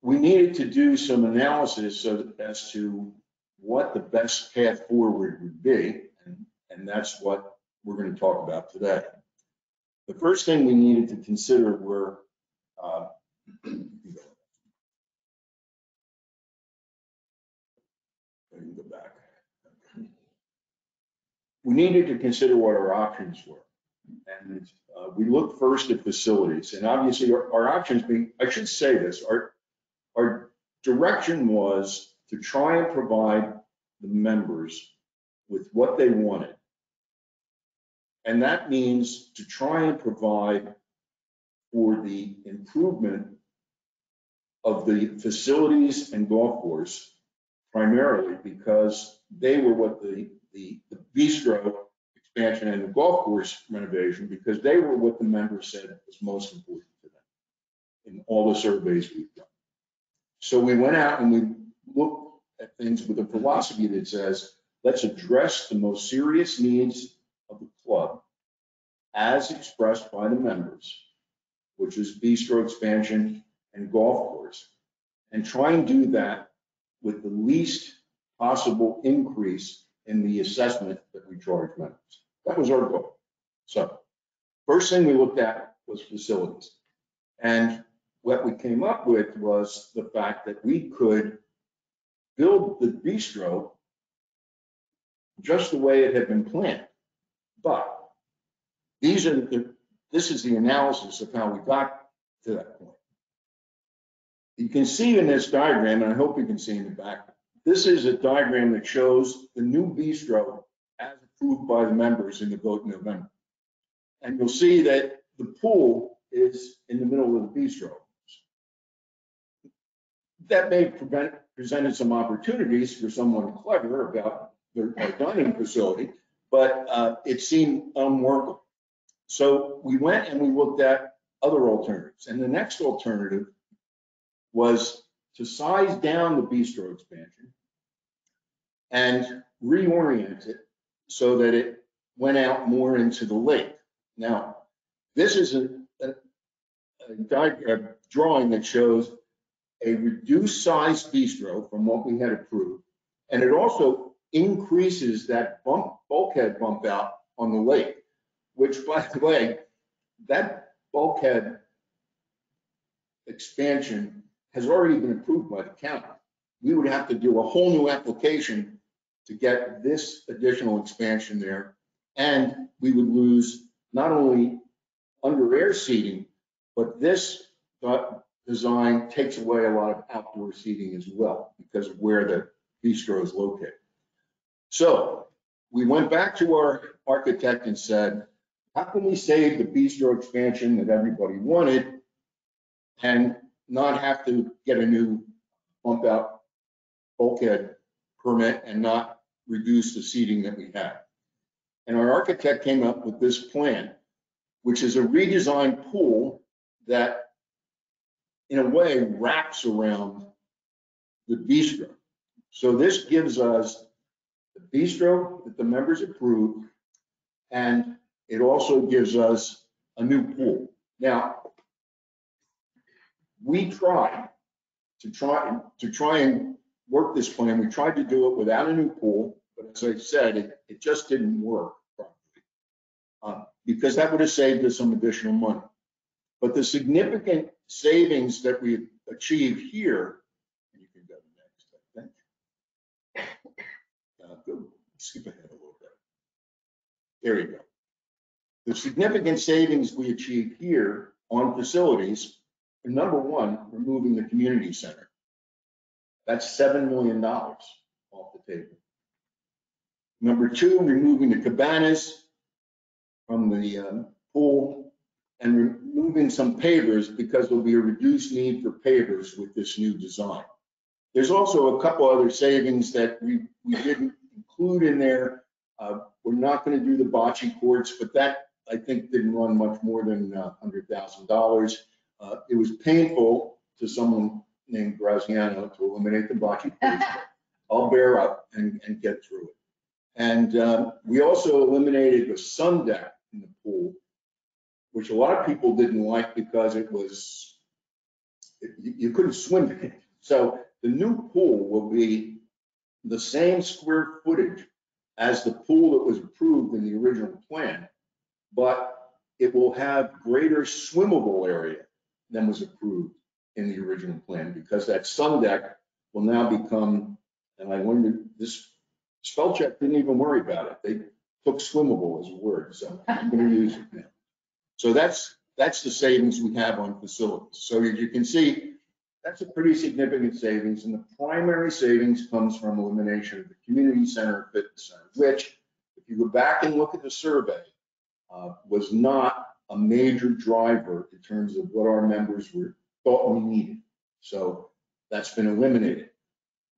we needed to do some analysis as to what the best path forward would be, and that's what we're going to talk about today. The first thing we needed to consider were we needed to consider what our options were. And we looked first at facilities, and obviously our options being, I should say this, our direction was to try and provide the members with what they wanted. And that means to try and provide for the improvement of the facilities and golf course, primarily because they were what the bistro expansion and the golf course renovation, because they were what the members said was most important to them in all the surveys we've done. So we went out and we looked at things with a philosophy that says, let's address the most serious needs of the club as expressed by the members, which is bistro expansion and golf course, and try and do that with the least possible increase in the assessment that we charge members. That was our goal. So first thing we looked at was facilities. And what we came up with was the fact that we could build the bistro just the way it had been planned. But this is the analysis of how we got to that point. You can see in this diagram, and I hope you can see in the back, this is a diagram that shows the new bistro as approved by the members in the vote in November. And you'll see that the pool is in the middle of the bistro. That may have presented some opportunities for someone clever about their dining facility, but it seemed unworkable. So we went and we looked at other alternatives. And the next alternative was to size down the bistro expansion and reorient it so that it went out more into the lake. Now, this is a drawing that shows a reduced size bistro from what we had approved, and it also increases that bulkhead bump out on the lake, which, by the way, that bulkhead expansion has already been approved by the county. We would have to do a whole new application to get this additional expansion there, and we would lose not only under air seating, but this design takes away a lot of outdoor seating as well because of where the bistro is located. So we went back to our architect and said, how can we save the bistro expansion that everybody wanted and not have to get a new bump out bulkhead permit and not reduce the seating that we had? And our architect came up with this plan, which is a redesigned pool that in a way wraps around the bistro. So this gives us the bistro that the members approved, and it also gives us a new pool. Now, we tried and work this plan. We tried to do it without a new pool, but as I said, it just didn't work properly because that would have saved us some additional money. But the significant savings that we achieved here, and you can go next, I think. Go skip ahead a little bit. There you go. The significant savings we achieved here on facilities are, number one, removing the community center. That's $7 million off the table. Number two, removing the cabanas from the pool and removing some pavers because there'll be a reduced need for pavers with this new design. There's also a couple other savings that we didn't include in there. We're not going to do the bocce courts, but that I think didn't run much more than $100,000. It was painful to someone named Graziano to eliminate the bocce courts. I'll bear up and get through it. And we also eliminated the sun deck in the pool, which a lot of people didn't like because it was you couldn't swim in it. So the new pool will be the same square footage as the pool that was approved in the original plan, but it will have greater swimmable area than was approved in the original plan, because that sun deck will now become, and I wonder, this spell check didn't even worry about it. They took swimmable as a word, so I'm going to use it now. So that's the savings we have on facilities. So as you can see, that's a pretty significant savings, and the primary savings comes from elimination of the community center, fitness center, which, if you go back and look at the survey, was not a major driver in terms of what our members thought we needed. So that's been eliminated.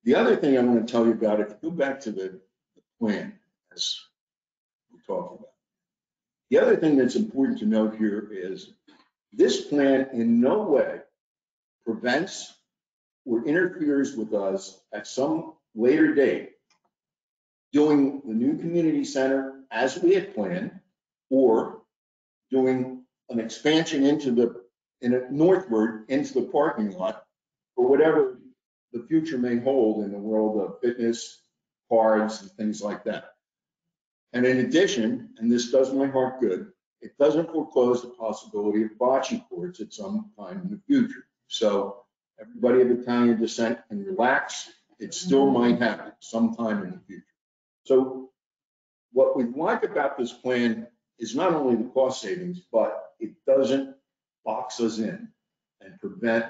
The other thing I want to tell you about, if you go back to the plan, as we talked about, the other thing that's important to note here is this plan in no way prevents or interferes with us at some later date doing the new community center as we had planned, or doing an expansion northward into the parking lot, or whatever the future may hold in the world of fitness, cards, and things like that. And in addition, and this does my heart good, it doesn't foreclose the possibility of bocce courts at some time in the future. So everybody of Italian descent can relax. It still might happen sometime in the future. So what we like about this plan is not only the cost savings, but it doesn't box us in and prevent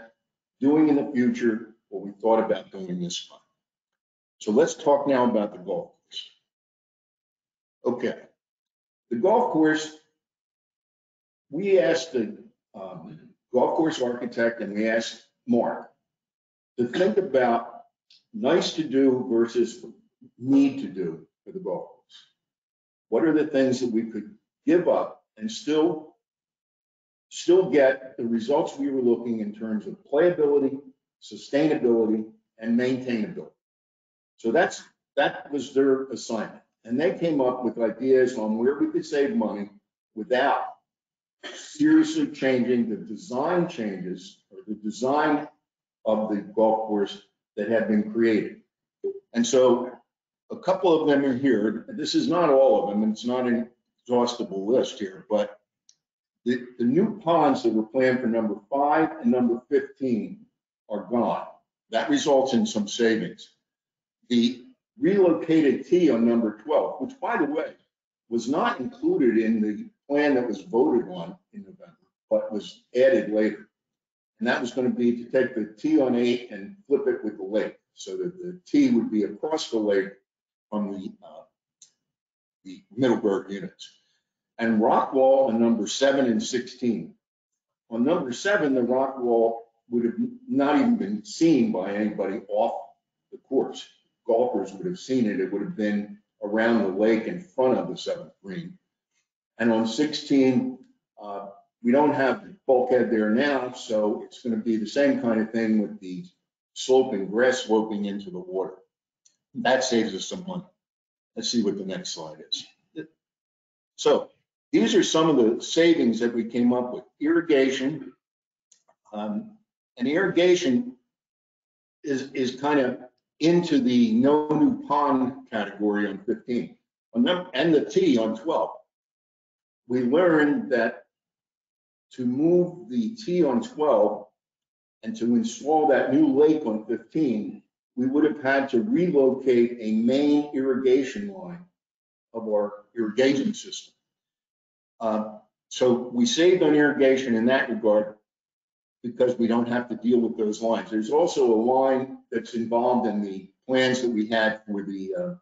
doing in the future what we thought about doing this time. So let's talk now about the golf course. Okay, the golf course, we asked the golf course architect, and we asked Mark to think about nice to do versus need to do for the golf course. What are the things that we could give up and still get the results we were looking in terms of playability, sustainability, and maintainability? So that was their assignment. And they came up with ideas on where we could save money without seriously changing the design changes or the design of the golf course that had been created. And so a couple of them are here. This is not all of them, and it's not an exhaustible list here, but the new ponds that were planned for number 5 and number 15 are gone. That results in some savings. The relocated tee on number 12, which, by the way, was not included in the plan that was voted on in November, but was added later. And that was going to be to take the tee on 8 and flip it with the lake, so that the tee would be across the lake from the Middleburg units. And rock wall on number 7 and 16. On number 7, the rock wall would have not even been seen by anybody off the course. Golfers would have seen it. It would have been around the lake in front of the 7th green. And on 16, we don't have the bulkhead there now, so it's going to be the same kind of thing with the sloping, grass sloping into the water. That saves us some money. Let's see what the next slide is. So these are some of the savings that we came up with. Irrigation, and irrigation is kind of into the no new pond category on 15, and the T on 12. We learned that to move the T on 12 and to install that new lake on 15, we would have had to relocate a main irrigation line of our irrigation system. So we saved on irrigation in that regard because we don't have to deal with those lines. There's also a line that's involved in the plans that we had for the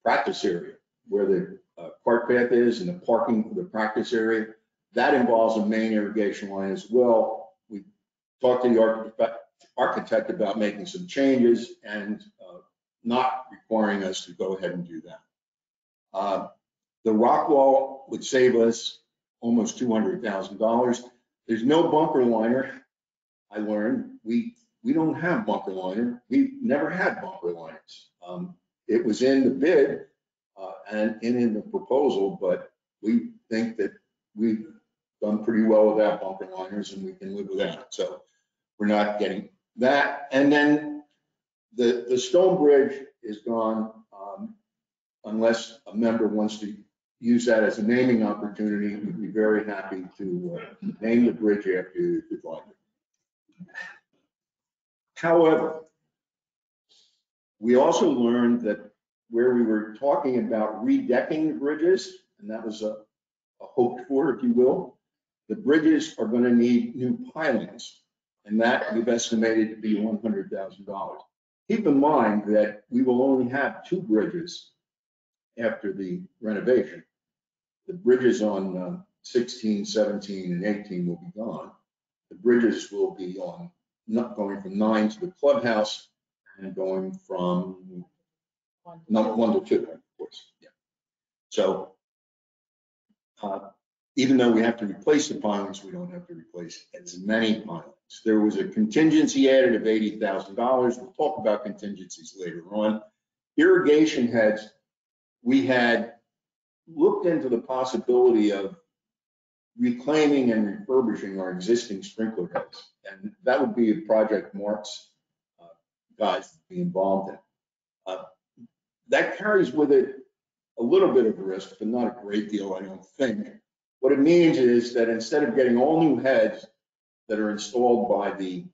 practice area, where the cart path is and the parking for the practice area. That involves a main irrigation line as well. We talked to the architect about making some changes and not requiring us to go ahead and do that. The rock wall would save us almost $200,000. There's no bunker liner. I learned we don't have bunker liner. We've never had bunker liners. It was in the bid and in the proposal, but we think that we've done pretty well without bunker liners and we can live without it. So we're not getting that. And then the Stonebridge is gone, unless a member wants to use that as a naming opportunity. We'd be very happy to name the bridge after you if you'd like. However, we also learned that where we were talking about redecking the bridges, and that was a hoped for, if you will, the bridges are going to need new pilings, and that we've estimated to be $100,000. Keep in mind that we will only have 2 bridges after the renovation. The bridges on 16, 17, and 18 will be gone. The bridges will be on, not going from 9 to the clubhouse and going from 1 to 2, of course. Yeah. So even though we have to replace the pilings, we don't have to replace as many pilings. There was a contingency added of $80,000. We'll talk about contingencies later on. Irrigation heads, we had looked into the possibility of reclaiming and refurbishing our existing sprinkler heads. And that would be a project Mark's guys would be involved in. That carries with it a little bit of risk, but not a great deal, I don't think. What it means is that instead of getting all new heads that are installed by the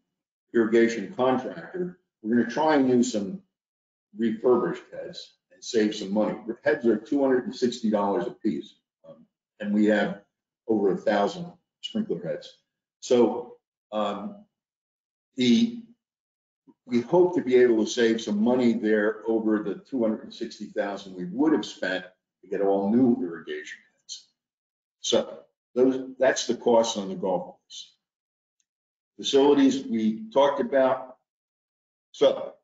irrigation contractor, we're going to try and use some refurbished heads and save some money. Heads are $260 a piece, and we have over 1,000 sprinkler heads. So we hope to be able to save some money there over the $260,000 we would have spent to get all new irrigation heads. So that's the cost on the golf course. Facilities we talked about. So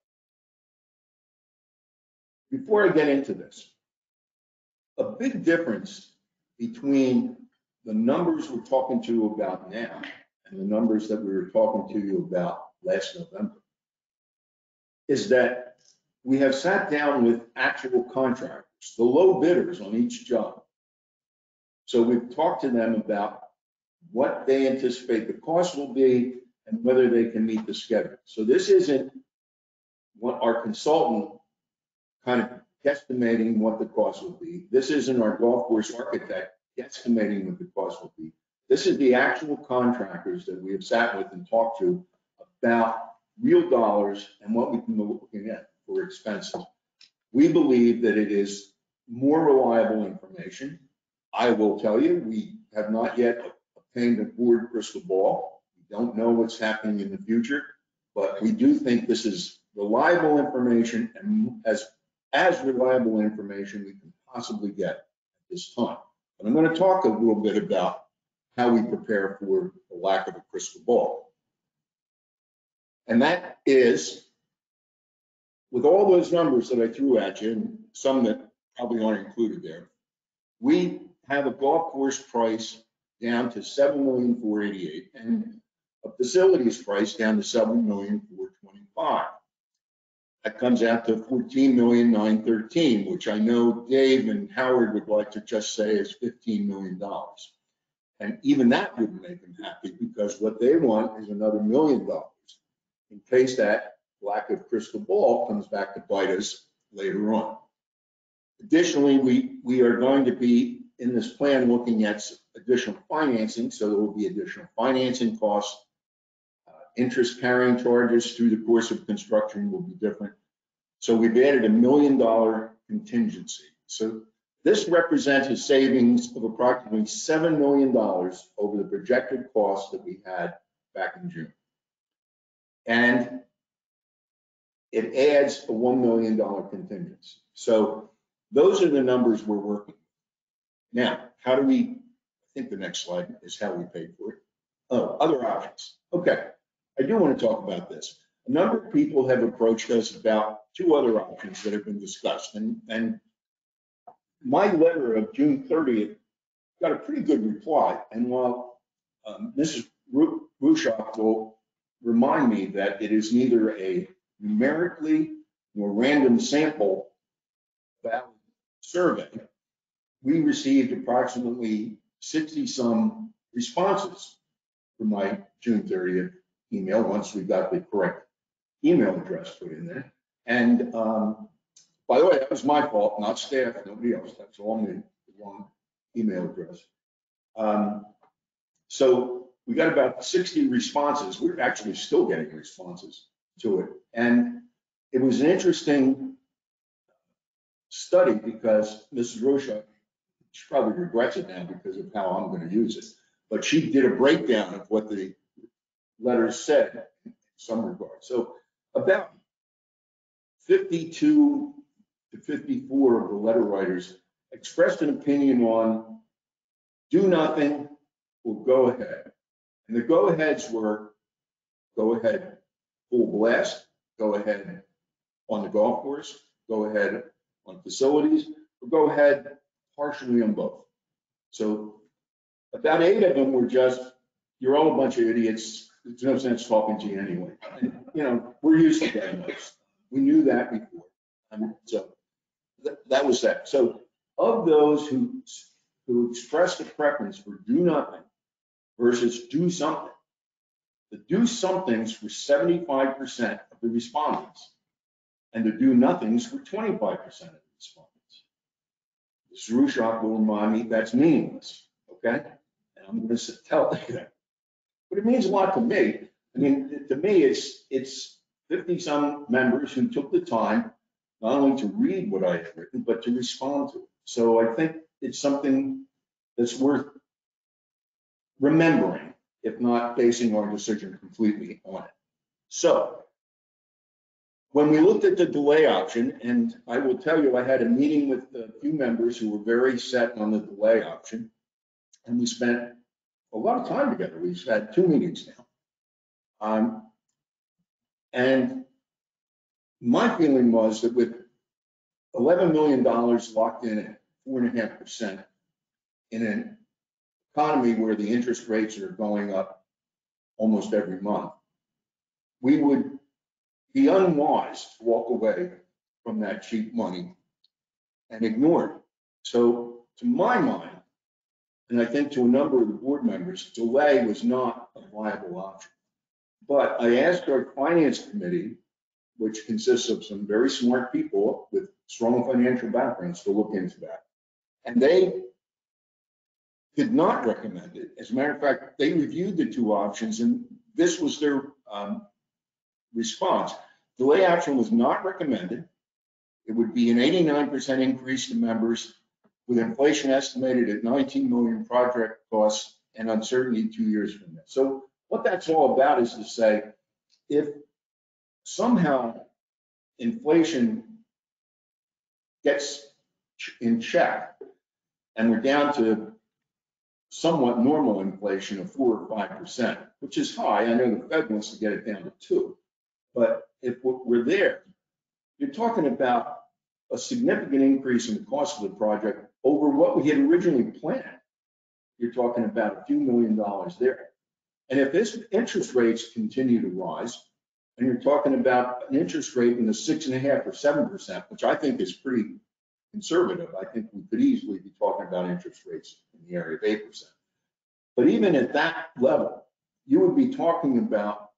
before I get into this, a big difference between the numbers we're talking to you about now and the numbers that we were talking to you about last November is that we have sat down with actual contractors, the low bidders on each job. So we've talked to them about what they anticipate the cost will be and whether they can meet the schedule. So this isn't what our consultant kind of guesstimating what the cost will be. This isn't our golf course architect guesstimating what the cost will be. This is the actual contractors that we have sat with and talked to about real dollars and what we can be looking at for expenses. We believe that it is more reliable information. I will tell you, we have not yet obtained a board crystal ball. We don't know what's happening in the future, but we do think this is reliable information and as reliable information we can possibly get at this time. But I'm going to talk a little bit about how we prepare for the lack of a crystal ball. And that is, with all those numbers that I threw at you, and some that probably aren't included there, we have a golf course price down to $7,488,000 and a facilities price down to $7,425,000. That comes out to $14,913,000, which I know Dave and Howard would like to just say is $15 million. And even that wouldn't make them happy because what they want is another $1 million in case that lack of crystal ball comes back to bite us later on. Additionally, we are going to be in this plan looking at additional financing, so there will be additional financing costs. Interest carrying charges through the course of construction will be different. So we've added $1 million contingency. So this represents a savings of approximately $7 million over the projected cost that we had back in June. And it adds a $1 million contingency. So those are the numbers we're working with. Now, how do we, I think the next slide is how we paid for it. Oh, other options. Okay, I do want to talk about this. A number of people have approached us about 2 other options that have been discussed. And my letter of June 30th got a pretty good reply. And while Mrs. Rushoff will remind me that it is neither a numerically nor random sample valid survey, we received approximately 60 some responses from my June 30th email once we got the correct email address put in there. And by the way, that was my fault, not staff, nobody else. That's all me, the wrong email address. So we got about 60 responses. We're actually still getting responses to it. And it was an interesting study because Mrs. Rocha, she probably regrets it now because of how I'm going to use it. But she did a breakdown of what the letters said in some regard. So about 52 to 54 of the letter writers expressed an opinion on do nothing or go ahead. And the go aheads were go ahead full blast, go ahead on the golf course, go ahead on facilities, or go ahead partially on both. So about 8 of them were just, you're all a bunch of idiots. There's no sense talking to you anyway. And, you know, we're used to getting those. We knew that before. So that was that. So of those who expressed a preference for do nothing versus do something, the do somethings were 75% of the respondents, and the do nothings were 25% of the respondents. This Rushok will remind me that's meaningless, okay? And I'm going to tell you that. But it means a lot to me. I mean, to me, it's 50-some members who took the time not only to read what I had written, but to respond to it. So I think it's something that's worth remembering, if not basing our decision completely on it. So when we looked at the delay option, and I will tell you, I had a meeting with a few members who were very set on the delay option, and we spent a lot of time together. We've had 2 meetings now. And my feeling was that with $11 million locked in at 4.5% in an economy where the interest rates are going up almost every month, we would be unwise to walk away from that cheap money and ignore it. So to my mind, and I think to a number of the board members, delay was not a viable option. But I asked our finance committee, which consists of some very smart people with strong financial backgrounds, to look into that. And they did not recommend it. As a matter of fact, they reviewed the 2 options, and this was their response. Delay option was not recommended. It would be an 89% increase to members with inflation estimated at 19 million project costs and uncertainty 2 years from now. So what that's all about is to say, if somehow inflation gets in check and we're down to somewhat normal inflation of 4 or 5%, which is high. I know the Fed wants to get it down to 2, but if we're there, you're talking about a significant increase in the cost of the project over what we had originally planned. You're talking about a few $1 million there. And if this interest rates continue to rise, and you're talking about an interest rate in the 6.5 or 7%, which I think is pretty conservative. I think we could easily be talking about interest rates in the area of 8%. But even at that level, you would be talking about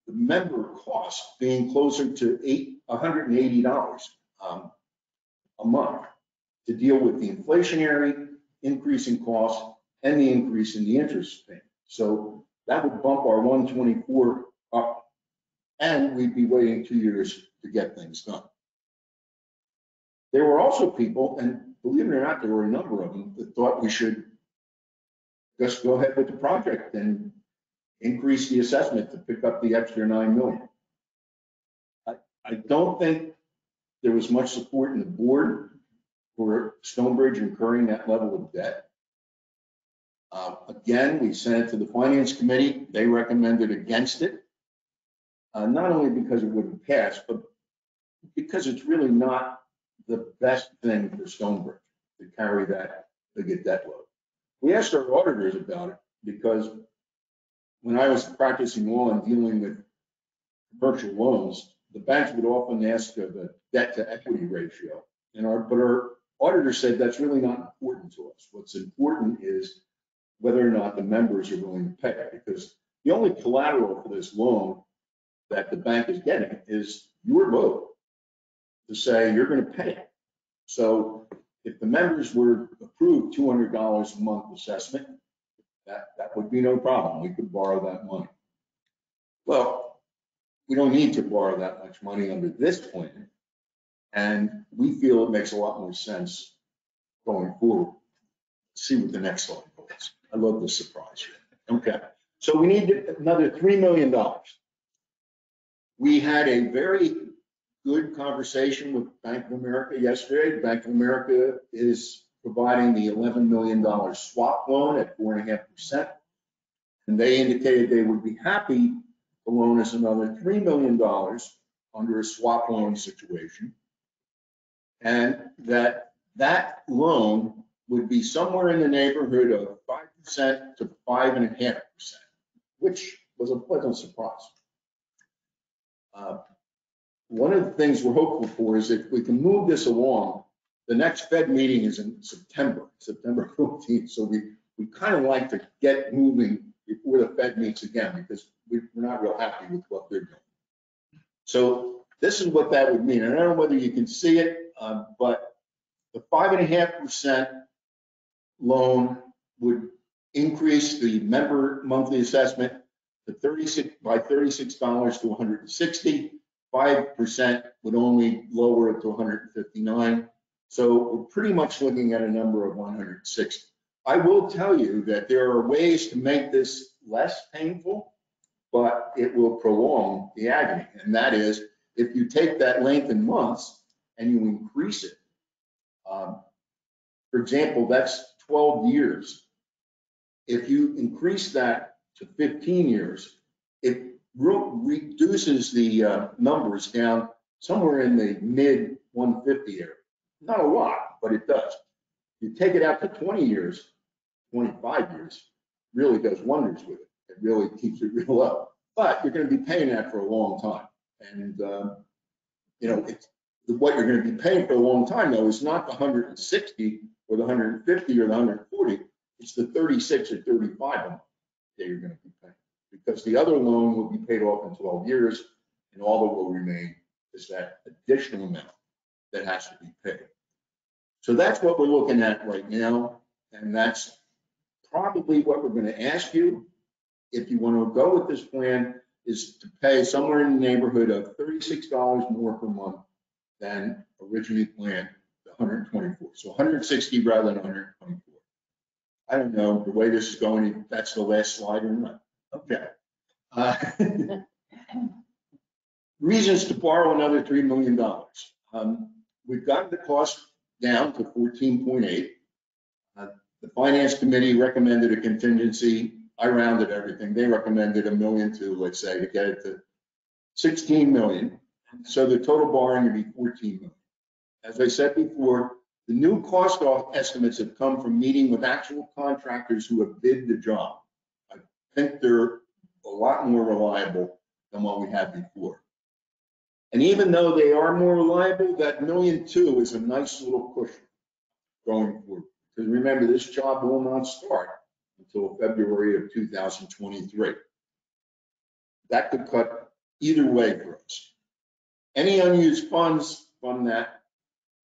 the member cost being closer to $180 a month to deal with the inflationary increase in cost and the increase in the interest payment. So that would bump our 124 up, and we'd be waiting 2 years to get things done. There were also people, and believe it or not, there were a number of them that thought we should just go ahead with the project and increase the assessment to pick up the extra $9 million. I don't think there was much support in the board for Stonebridge incurring that level of debt. Again, we sent it to the finance committee. They recommended against it, not only because it wouldn't pass, but because it's really not the best thing for Stonebridge to carry that big a debt load. We asked our auditors about it because when I was practicing law and dealing with commercial loans, the banks would often ask of a debt to equity ratio. But our auditor said that's really not important to us. What's important is whether or not the members are willing to pay it, because the only collateral for this loan that the bank is getting is your vote to say you're going to pay it. So if the members were approved $200 a month assessment, that would be no problem. We could borrow that money. Well, we don't need to borrow that much money under this plan, and we feel it makes a lot more sense going forward. Let's see what the next slide holds. I love this surprise here. Okay, so we need another $3 million. We had a very good conversation with Bank of America yesterday. Bank of America is providing the $11 million swap loan at 4.5%. And they indicated they would be happy to loan us another $3 million under a swap loan situation. And that loan would be somewhere in the neighborhood of 5% to 5.5%, which was a pleasant surprise. One of the things we're hopeful for is if we can move this along, the next Fed meeting is in September 15th. So we kind of like to get moving before the Fed meets again, because we're not real happy with what they're doing. So this is what that would mean. And I don't know whether you can see it, but the 5.5% loan would increase the member monthly assessment to $36 to 160. 5% would only lower it to 159. So we're pretty much looking at a number of 160. I will tell you that there are ways to make this less painful, but it will prolong the agony. And that is, if you take that length in months and you increase it, for example, that's 12 years. If you increase that to 15 years, it reduces the numbers down somewhere in the mid 150 area. Not a lot, but it does. You take it out to 20 years, 25 years, really does wonders with it. It really keeps it real low. But you're going to be paying that for a long time. And, you know, what you're going to be paying for a long time, though, is not the 160 or the 150 or the 140. It's the 36 or 35 a month that you're going to be paying. Because the other loan will be paid off in 12 years, and all that will remain is that additional amount that has to be paid. So that's what we're looking at right now, and that's probably what we're going to ask you if you want to go with this plan, is to pay somewhere in the neighborhood of $36 more per month than originally planned, the 124. So 160 rather than 124. I don't know the way this is going, if that's the last slide or not. Okay. Reasons to borrow another $3 million. We've gotten the cost down to 14.8. The finance committee recommended a contingency. I rounded everything. They recommended $1 million to, let's say, to get it to 16 million. So the total borrowing would be 14 million. As I said before, the new cost estimates have come from meeting with actual contractors who have bid the job. I think they're a lot more reliable than what we had before. And even though they are more reliable, that $1.2 million is a nice little cushion going forward. Because remember, this job will not start until February of 2023. That could cut either way for us. Any unused funds from that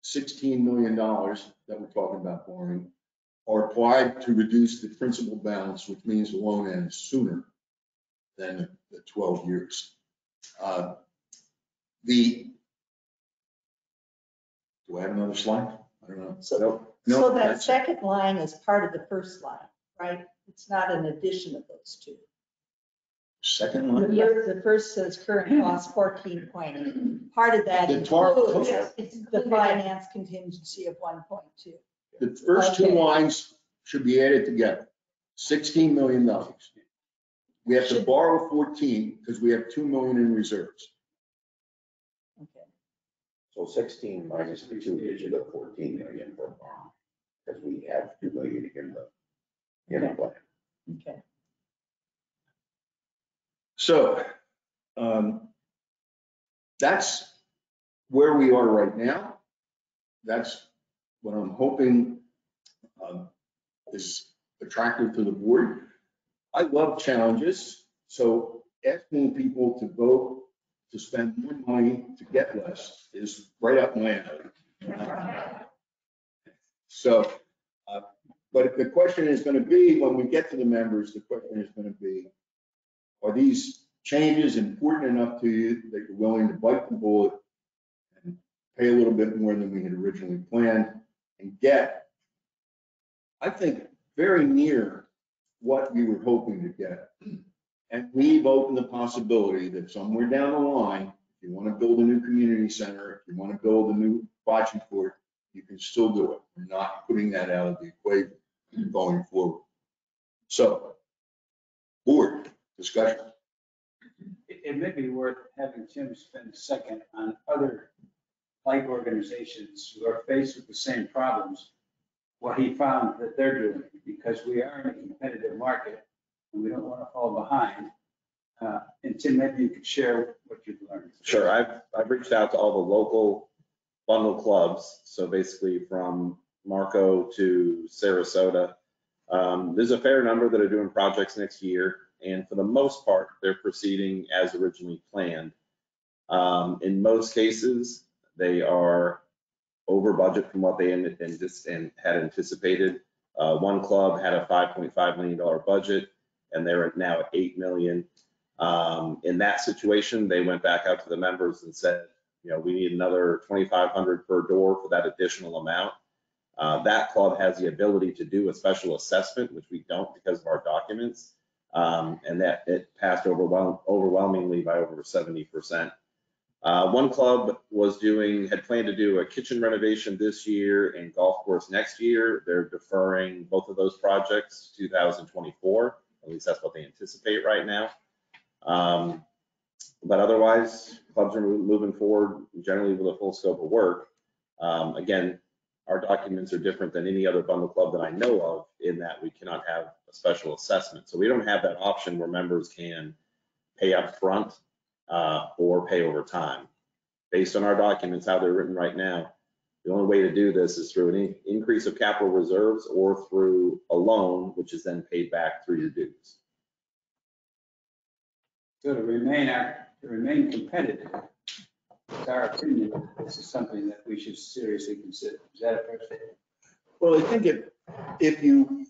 $16 million that we're talking about borrowing are applied to reduce the principal balance, which means the loan ends sooner than the 12 years. Do I have another slide? I don't know. So that second line is part of the first line, right? It's not an addition of those two. Second line? The first says current cost 14.8. Part of that includes the finance contingency of 1.2. The first two lines should be added together. $16 million. We have to borrow 14 because we have 2 million in reserves. Okay. So 16 minus the 2 gives you the 14 million per bond, because we have 2 million in the plan. Okay. So that's where we are right now. That's what I'm hoping is attractive to the board. I love challenges, So asking people to vote to spend more money to get less is right up my alley. So, but the question is going to be, when we get to the members, the question is going to be, are these changes important enough to you that you're willing to bite the bullet and pay a little bit more than we had originally planned and get, I think, very near what we were hoping to get? And we've opened the possibility that somewhere down the line, if you want to build a new community center, if you want to build a new bocce court, you can still do it. We're not putting that out of the equation going forward. So, board discussion. It may be worth having Tim spend a second on other like organizations who are faced with the same problems, what he found that they're doing, because we are in a competitive market and we don't want to fall behind. And Tim, maybe you could share what you've learned. Sure, I've reached out to all the local bundle clubs, so basically from Marco to Sarasota. There's a fair number that are doing projects next year, and for the most part, they're proceeding as originally planned. In most cases, they are over budget from what they had anticipated. One club had a $5.5 million budget, and they're now at $8 million. In that situation, they went back out to the members and said, you know, we need another $2,500 per door for that additional amount. That club has the ability to do a special assessment, which we don't because of our documents, and that it passed overwhelmingly by over 70%. One club had planned to do a kitchen renovation this year and golf course next year. They're deferring both of those projects to 2024. At least that's what they anticipate right now. But otherwise, clubs are moving forward generally with a full scope of work. Again, our documents are different than any other bundle club that I know of in that we cannot have a special assessment. So we don't have that option where members can pay up front or pay over time. Based on our documents, how they're written right now, the only way to do this is through an increase of capital reserves or through a loan, which is then paid back through your dues. So to remain competitive, it's our opinion that this is something that we should seriously consider. Is that a fair statement? Well, I think if you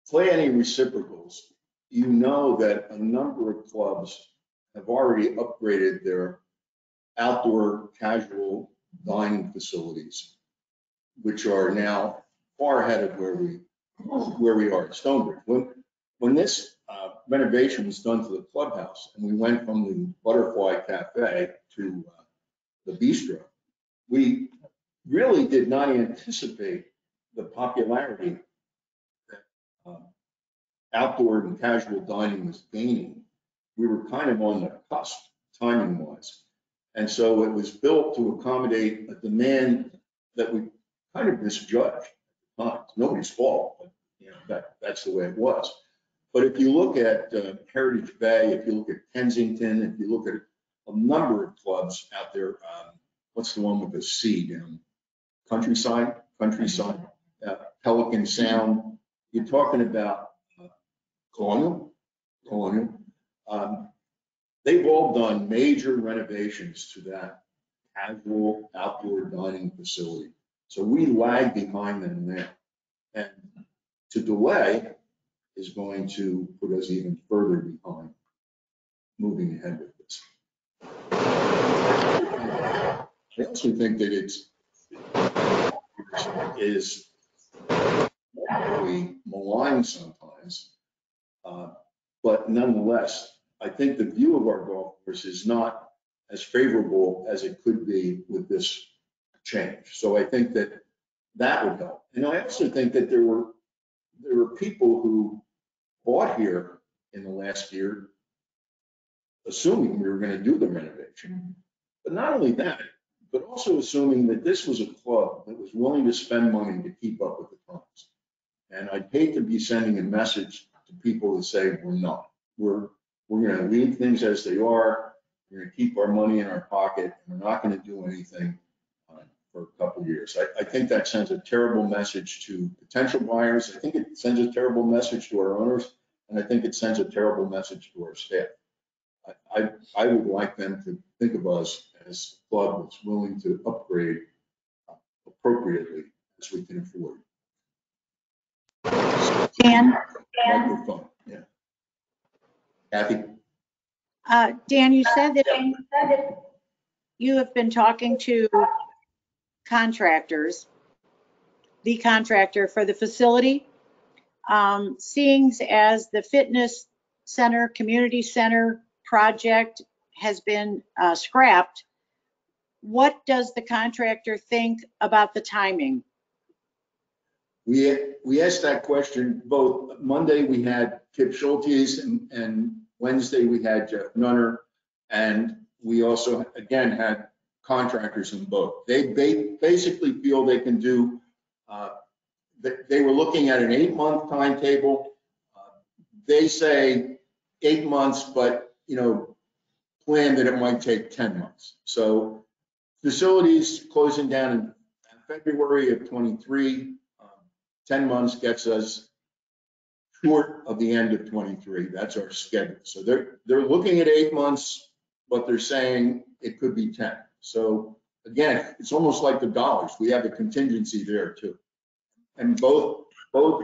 play any reciprocals, you know that a number of clubs have already upgraded their outdoor casual dining facilities, which are now far ahead of where we are at Stonebridge. When this renovation was done to the clubhouse and we went from the Butterfly Cafe to the Bistro, we really did not anticipate the popularity that outdoor and casual dining was gaining. We were kind of on the cusp, timing-wise. And so it was built to accommodate a demand that we kind of misjudged at the time. It's nobody's fault, but you know, that's the way it was. But if you look at Heritage Bay, if you look at Kensington, if you look at a number of clubs out there, what's the one with the C down? Countryside, Pelican Sound. You're talking about Colonial. They've all done major renovations to that casual outdoor dining facility. So we lag behind them there. And to delay is going to put us even further behind moving ahead with this. I also think that it is maligned sometimes, but nonetheless, I think the view of our golf course is not as favorable as it could be with this change. So I think that would help. And I also think that there were people who bought here in the last year assuming we were going to do the renovation. But not only that, but also assuming that this was a club that was willing to spend money to keep up with the times. And I'd hate to be sending a message to people that say we're not. We're going to leave things as they are. We're going to keep our money in our pocket. And we're not going to do anything for a couple of years. I think that sends a terrible message to potential buyers. I think it sends a terrible message to our owners. and I think it sends a terrible message to our staff. I would like them to think of us as a club that's willing to upgrade appropriately as we can afford. Dan, Microphone, yeah. Kathy? Dan, you said that you have been talking to contractors, the contractor for the facility. Seeing as the fitness center, community center project has been scrapped, what does the contractor think about the timing? We asked that question both. Monday, we had Kip Schultes, and Wednesday, we had Jeff Nunner. And we also, again, had contractors in both. They basically feel they can do, they were looking at an 8-month timetable. They say 8 months, but, plan that it might take 10 months. So facilities closing down in February of 23. 10 months gets us short of the end of 23. That's our schedule. So they're looking at 8 months, but they're saying it could be 10. So again, it's almost like the dollars. We have a contingency there too. And both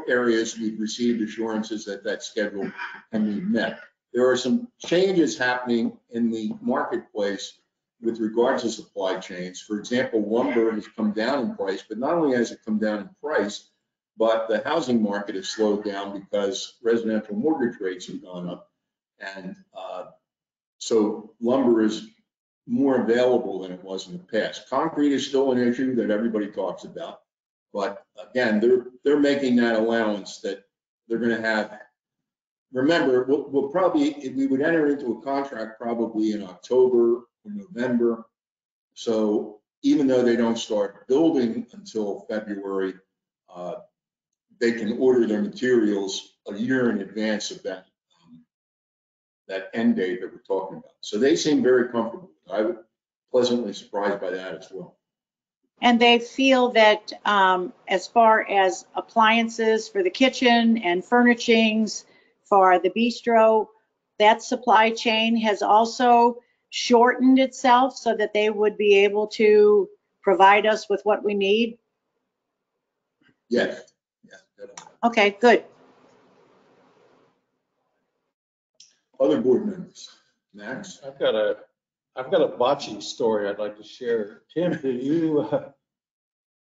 areas, we've received assurances that that schedule can be met. There are some changes happening in the marketplace with regards to supply chains. For example, lumber has come down in price, but not only has it come down in price, but the housing market has slowed down because residential mortgage rates have gone up. And so lumber is more available than it was in the past. Concrete is still an issue that everybody talks about. But again, they're making that allowance that they're going to have. Remember, we'll probably, we would enter into a contract probably in October or November. So even though they don't start building until February, they can order their materials a year in advance of that end date that we're talking about. So they seem very comfortable. I was pleasantly surprised by that as well. And they feel that as far as appliances for the kitchen and furnishings for the bistro, that supply chain has also shortened itself so that they would be able to provide us with what we need? Yes. Yeah, okay, good. Other board members, Max? I've got a bocce story I'd like to share. Tim, do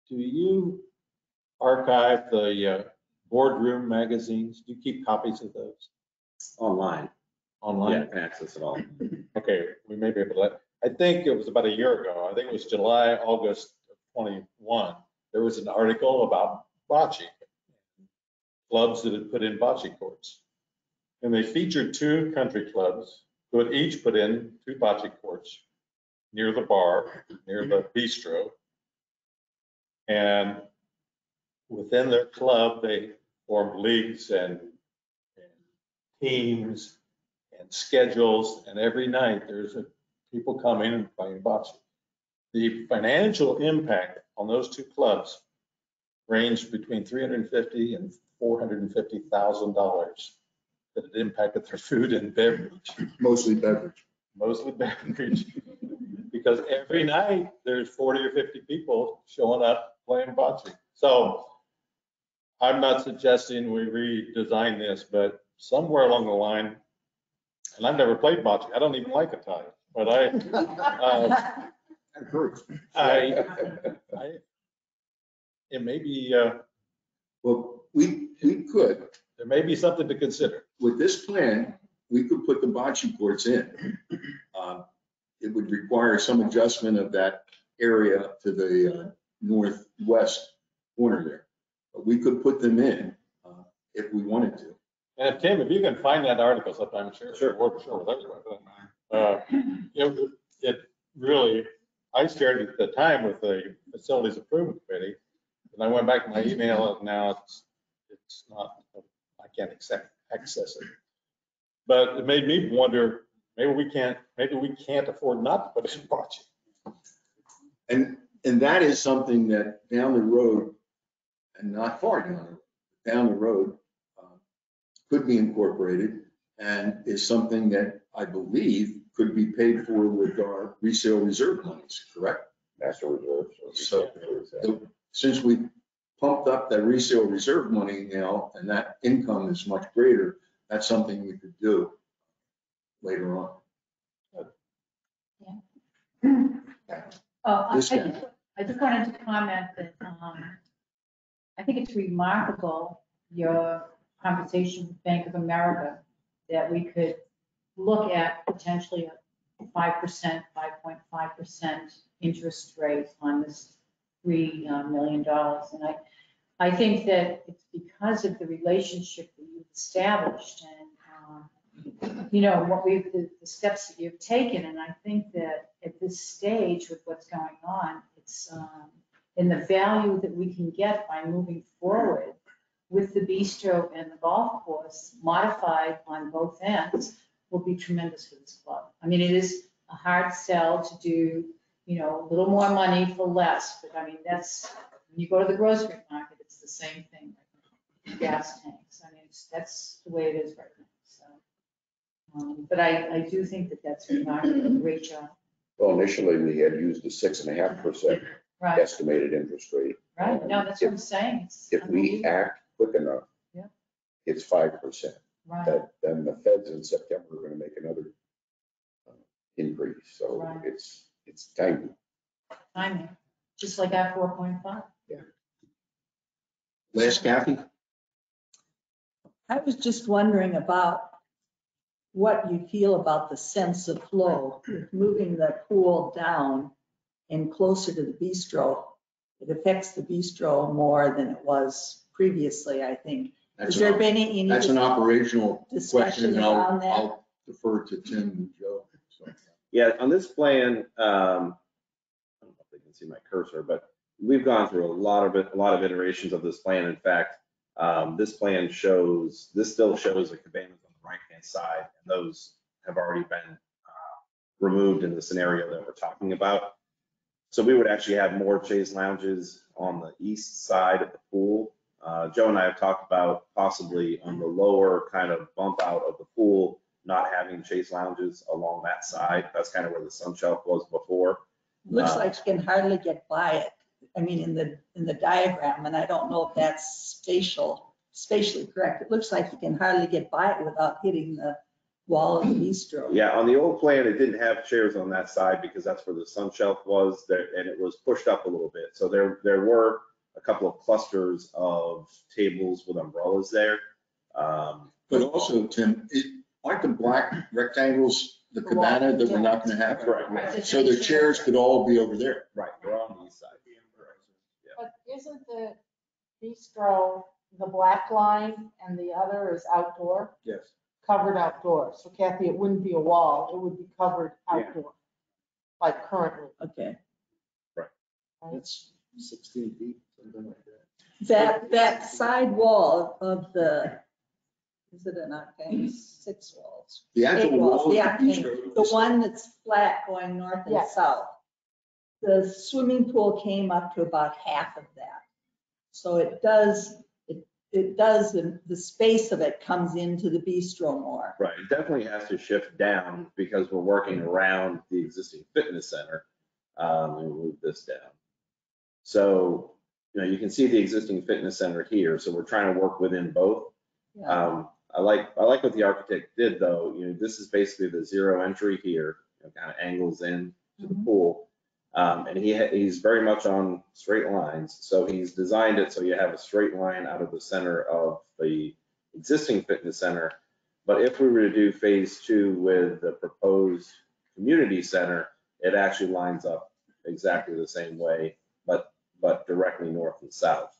you archive the boardroom magazines? Do you keep copies of those Online. online? Yeah, can access it all. Okay, we may be able to let, I think it was about a year ago. I think it was July, August of 21. There was an article about bocce, clubs that had put in bocce courts. And they featured 2 country clubs who had each put in 2 bocce courts near the bar, near the bistro. And within their club, they formed leagues and teams and schedules. And every night there's people coming and playing bocce. The financial impact on those 2 clubs ranged between $350,000 and $450,000 that it impacted their food and beverage. Mostly beverage. Mostly beverage. Because every night there's 40 or 50 people showing up playing bocce. So I'm not suggesting we redesign this, but somewhere along the line, and I've never played bocce. I don't even like Italian, but That hurts. it may be, Well, we could, there may be something to consider. with this plan, we could put the bocce courts in. It would require some adjustment of that area to the northwest corner there. But we could put them in if we wanted to. And if, Tim, if you can find that article sometime, sure. It really, I shared it at the time with the facilities improvement committee, and I went back to my email, and now it's not, I can't access it. But it made me wonder, maybe we can't afford not to put it in bocce. And that is something that down the road, and not far down the road, could be incorporated and is something that I believe could be paid for with our resale reserve monies, correct? Master reserves. So since we pumped up that resale reserve money now and that income is much greater, that's something we could do later on. Oh, This guy. I just wanted to comment that I think it's remarkable, your conversation with Bank of America, that we could look at potentially a 5%, 5.5% interest rate on this $3 million. And I think that it's because of the relationship that you've established and what the steps that you've taken. And I think that at this stage with what's going on, it's in the value that we can get by moving forward with the bistro and the golf course modified on both ends will be tremendous for this club. I mean, it is a hard sell to do, a little more money for less, but I mean, that's, when you go to the grocery market, it's the same thing. Gas tanks, I mean, that's the way it is right now. So, but I do think that that's remarkable. Great job. Well, initially, we had used the 6.5% Right, estimated interest rate. right. No, that's what I'm saying. It's If we act quick enough, Yeah. it's 5%. Right. Then the feds in September are going to make another increase. So Right. it's timely. Timing, just like our 4.5. Last, Kathy? I was just wondering about what you feel about the sense of flow, moving the pool down and closer to the bistro. It affects the bistro more than it was previously, I think. Has there been any? That's an operational question, discussion and around that? I'll defer to Tim and Joe. So. Yeah, on this plan, I don't know if they can see my cursor, but we've gone through a lot of iterations of this plan. In fact, this plan still shows the cabanas on the right-hand side, and those have already been removed in the scenario that we're talking about. So we would actually have more chaise lounges on the east side of the pool. Joe and I have talked about possibly on the lower kind of bump out of the pool, not having chaise lounges along that side. That's kind of where the sun shelf was before. Looks like you can hardly get by it. I mean, in the diagram, and I don't know if that's spatially correct. It looks like you can hardly get by it without hitting the wall of the bistro. Yeah, on the old plan, it didn't have chairs on that side because that's where the sun shelf was there, and it was pushed up a little bit. So there were a couple of clusters of tables with umbrellas there. But also, Tim, like the black rectangles, the cabana that we're not going to have. Correct. So the chairs could all be over there. Right, we're on the east side. But isn't the bistro the black line and the other is outdoor? Yes. Covered outdoor. So Kathy, it wouldn't be a wall, it would be covered outdoor, like currently. Okay. That's 16 feet, something like that. That side wall of the, is it an octane? 6 walls. The actual Eight walls, wall the of the octane, bistro the is- one that's flat going north and Yes. south. The swimming pool came up to about half of that. So it does, the space of it comes into the bistro more. Right, it definitely has to shift down because we're working around the existing fitness center. And move this down. So, you can see the existing fitness center here. So we're trying to work within both. Yeah. I like what the architect did though. This is basically the zero entry here, kind of angles in to the pool. And he's very much on straight lines. So he's designed it so you have a straight line out of the center of the existing fitness center. But if we were to do phase 2 with the proposed community center, it actually lines up exactly the same way, but directly north and south.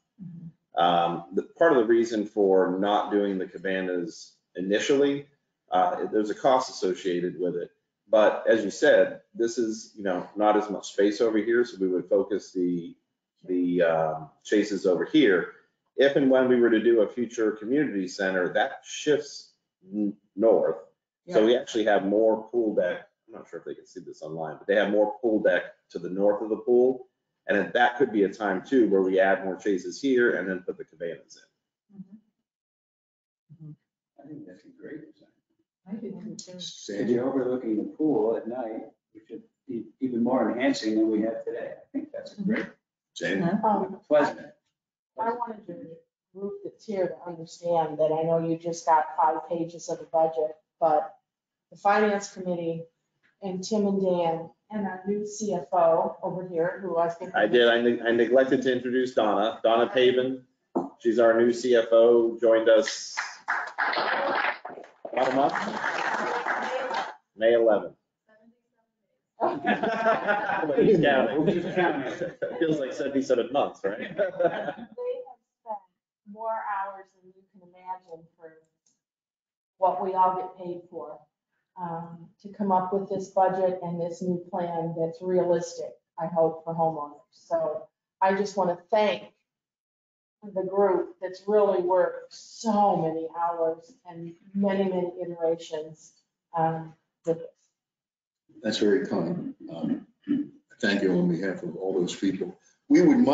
Part of the reason for not doing the cabanas initially, there's a cost associated with it. But as you said, this is not as much space over here, so we would focus the chases over here. If and when we were to do a future community center, that shifts north. So we actually have more pool deck. I'm not sure if they can see this online, but they have more pool deck to the north of the pool. And that could be a time too where we add more chases here and then put the cabanas in. think that's a great design. I do. If Sandy? you're overlooking the pool at night, which would be even more enhancing than we have today. I think that's a great, Sandy? pleasant. I wanted the group that's here to understand that I know you just got 5 pages of the budget, but the finance committee and Tim and Dan and our new CFO over here, who I think. I did, I neglected to introduce Donna Paven. She's our new CFO, joined us about a month, May 11th. He's counting. Who's counting? Feels like 77 months, right? They have spent more hours than you can imagine for what we all get paid for, to come up with this budget and this new plan that's realistic, I hope, for homeowners. So I just want to thank the group that's really worked so many hours and many, many iterations with this. That's very kind. Thank you on behalf of all those people. We would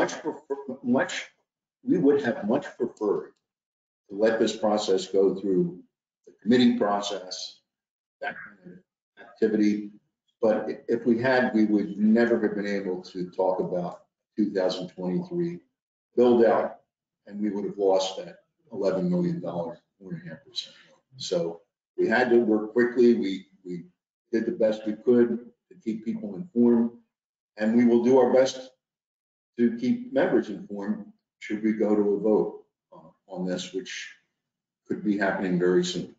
we would have much preferred to let this process go through the committee process, that kind of activity. But if we had, we would never have been able to talk about 2023 build out, and we would have lost that $11 million, 4.5%. So we had to work quickly. We did the best we could to keep people informed, and we will do our best to keep members informed should we go to a vote on this, which could be happening very soon.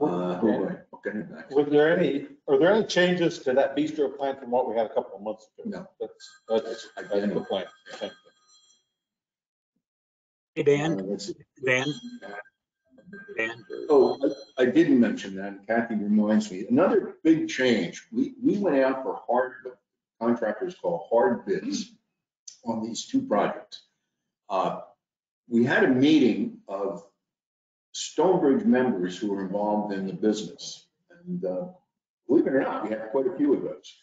Are there any changes to that bistro plan from what we had a couple of months ago? No. That's the plan. Thank you. Hey, Dan, Let's see. Dan. Oh, I didn't mention that, and Kathy reminds me. Another big change, we went out for contractors call hard bids on these 2 projects. We had a meeting of Stonebridge members who were involved in the business. And believe it or not, we had quite a few of those.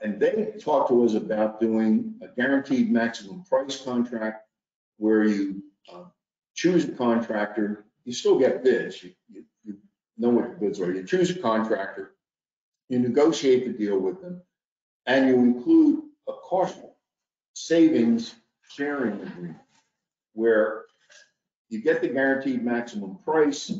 And they talked to us about doing a guaranteed maximum price contract where you choose a contractor. You still get bids. You know what the bids are. You choose a contractor, you negotiate the deal with them, and you include a cost savings sharing agreement where you get the guaranteed maximum price.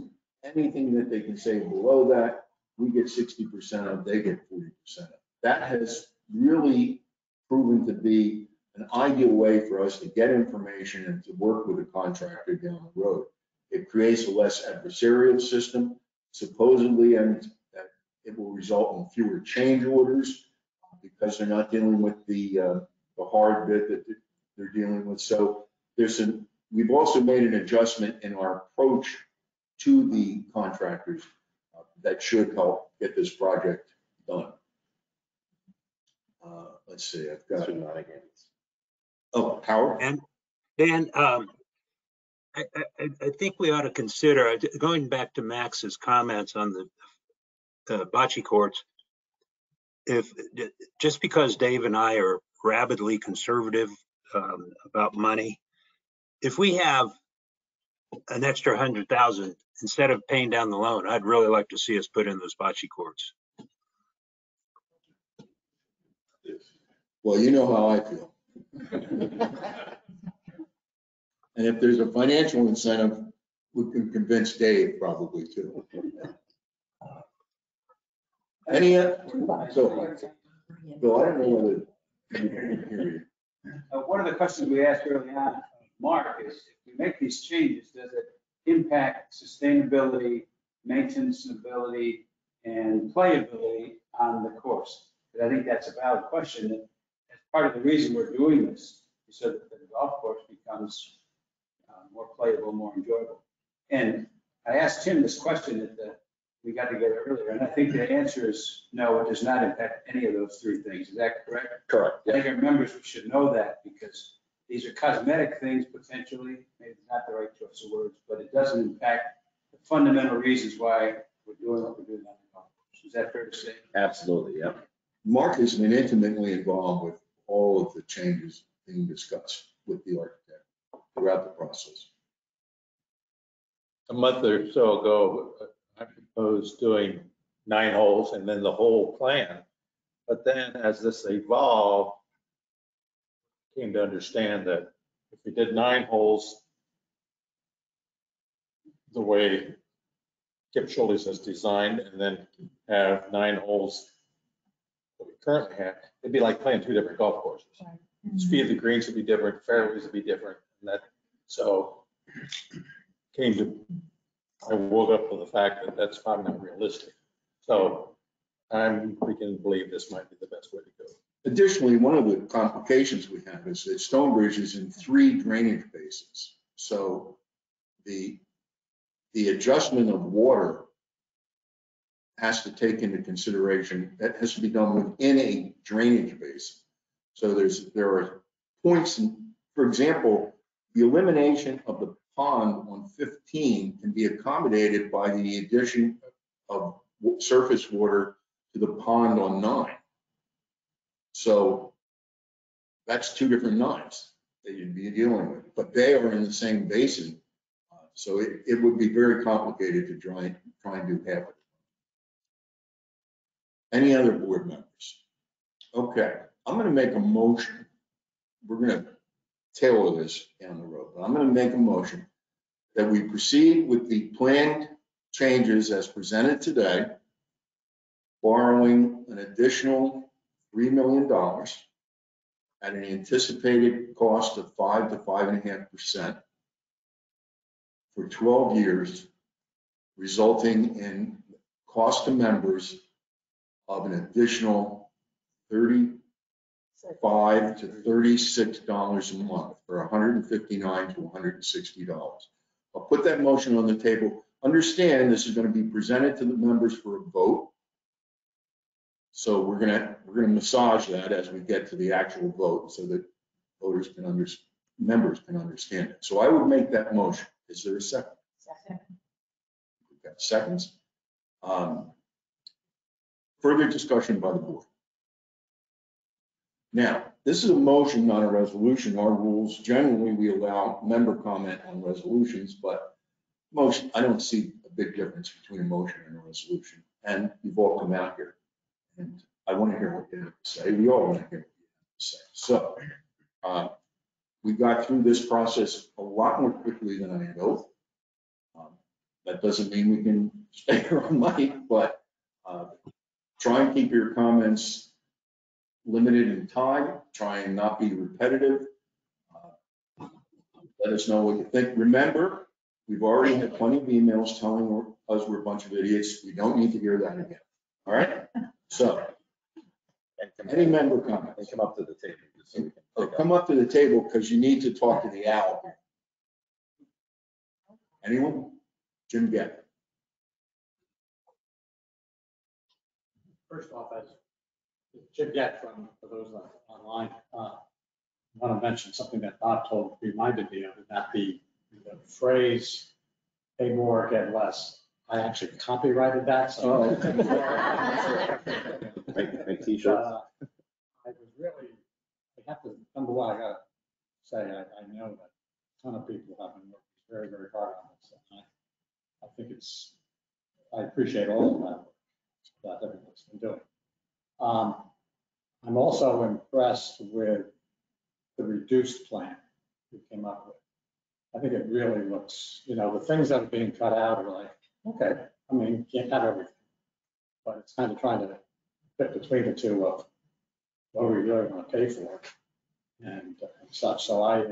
Anything that they can save below that, we get 60% of, they get 40% of. That has really proven to be an ideal way for us to get information and to work with a contractor down the road. It creates a less adversarial system, supposedly, and that it will result in fewer change orders because they're not dealing with the hard bit that they're dealing with. So we've also made an adjustment in our approach to the contractors that should help get this project done. Let's see, I've got. Oh, Howard? And Dan, I think we ought to consider, going back to Max's comments on the bocce courts, if just because Dave and I are rabidly conservative about money, if we have an extra 100,000 instead of paying down the loan, I'd really like to see us put in those bocce courts. Well, you know how I feel. And if there's a financial incentive, we can convince Dave probably too. Any, so, Bill, I don't know whether you can hear you. One of the questions we asked early on, Mark, is if we make these changes, does it impact sustainability, maintenance-ability, and playability on the course? Because I think that's a valid question. That as part of the reason we're doing this is so that the golf course becomes more playable, more enjoyable. And I asked Tim this question that we got together earlier, and I think the answer is no, it does not impact any of those 3 things. Is that correct? Correct. I think our members should know that because these are cosmetic things potentially, maybe not the right choice of words, but it doesn't impact the fundamental reasons why we're doing what we're doing on the golf course. Is that fair to say? Absolutely, yeah. Mark has been intimately involved with all of the changes being discussed with the architect throughout the process. a month or so ago, I proposed doing 9 holes and then the whole plan. But then as this evolved, came to understand that if we did 9 holes the way Kip Schultes has designed, and then have 9 holes that we currently have, it'd be like playing 2 different golf courses. Speed of the greens would be different, fairways would be different, and that, so I woke up with the fact that that's probably not realistic. So I'm beginning to believe this might be the best way to go. Additionally, one of the complications we have is that Stonebridge is in 3 drainage basins. So the adjustment of water has to take into consideration, that has to be done within a drainage basin. So there are points, for example, the elimination of the pond on 15 can be accommodated by the addition of surface water to the pond on 9. So that's 2 different 9s that you'd be dealing with, but they are in the same basin. So it would be very complicated to try and do half of it. Any other board members? Okay, I'm going to make a motion. We're going to tailor this down the road, but I'm going to make a motion that we proceed with the planned changes as presented today, borrowing an additional $3 million at an anticipated cost of 5 to 5.5% for 12 years, resulting in cost to members of an additional $35 to $36 a month, or $159 to $160. I'll put that motion on the table. Understand this is going to be presented to the members for a vote. So we're going to massage that as we get to the actual vote so that members can understand it. So I would make that motion. Is there a second? Second. We've got seconds. Further discussion by the board. Now, this is a motion, not a resolution. Our rules, generally, we allow member comment on resolutions, but motion, I don't see a big difference between a motion and a resolution. And you've all come out here, and I want to hear what you have to say. We all want to hear what you have to say. So we got through this process a lot more quickly than I had hoped. That doesn't mean we can stay here all night, but try and keep your comments limited in time. Try and not be repetitive. Let us know what you think. Remember, we've already had plenty of emails telling us we're a bunch of idiots. We don't need to hear that again. All right? So, any member comments? And come up to the table. Just so we can pick up. Come up to the table because you need to talk to the owl. Anyone? Jim Gett. First off, as Jim Gett from, for those online, I want to mention something that Bob reminded me of, that the phrase "pay more, get less." I actually copyrighted that. So Make t-shirts. I was really, I have to, number one, I got to say, I know that a ton of people have been working very, very hard on this. And I think I appreciate all of that everyone's been doing. I'm also impressed with the reduced plan we came up with. I think it really looks, the things that are being cut out are like, okay, I mean, you can't have everything, but it's kind of trying to fit between the two of what we really want to pay for and such. So I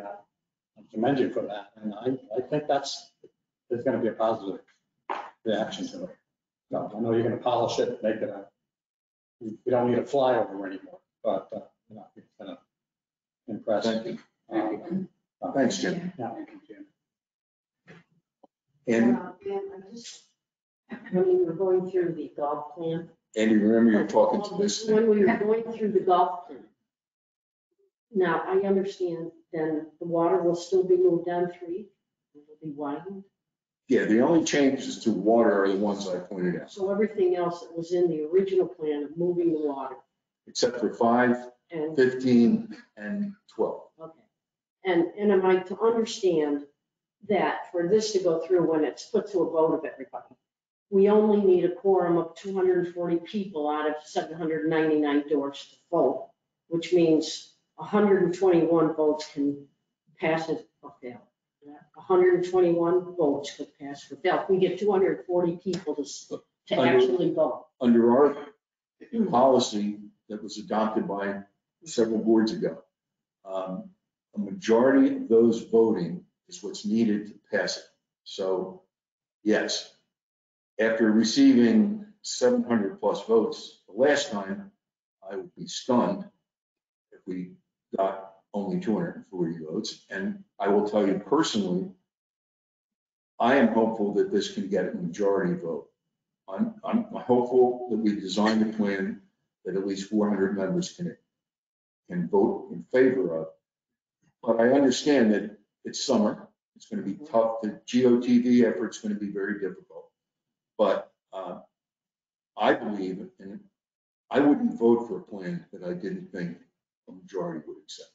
commend you for that. And I think there's going to be a positive reaction to it. No, I know you're going to polish it, make it we don't need a flyover anymore, but it's going to impress. Thank you. Thanks, Jim. Yeah. And When we were going through the golf plan. Andy, remember you're talking to this thing. When we were going through the golf plan. Now, I understand then the water will still be moved down 3, it will be widened. Yeah, the only changes to water are the ones I pointed out, So everything else that was in the original plan of moving the water. except for 5, And, 15, and 12. okay. And am I to understand that for this to go through when it's put to a vote of everybody, we only need a quorum of 240 people out of 799 doors to vote, which means 121 votes can pass it or fail. 121 votes could pass or fail. If we get 240 people to actually vote. Under our policy that was adopted by several boards ago, a majority of those voting is what's needed to pass it. So yes, after receiving 700 plus votes the last time, I would be stunned if we got only 240 votes. And I will tell you personally, I am hopeful that this can get a majority vote. I'm hopeful that we designed a plan that at least 400 members can vote in favor of. But I understand that it's summer. It's going to be tough. The GOTV effort is going to be very difficult. But I believe, and I wouldn't vote for a plan that I didn't think a majority would accept.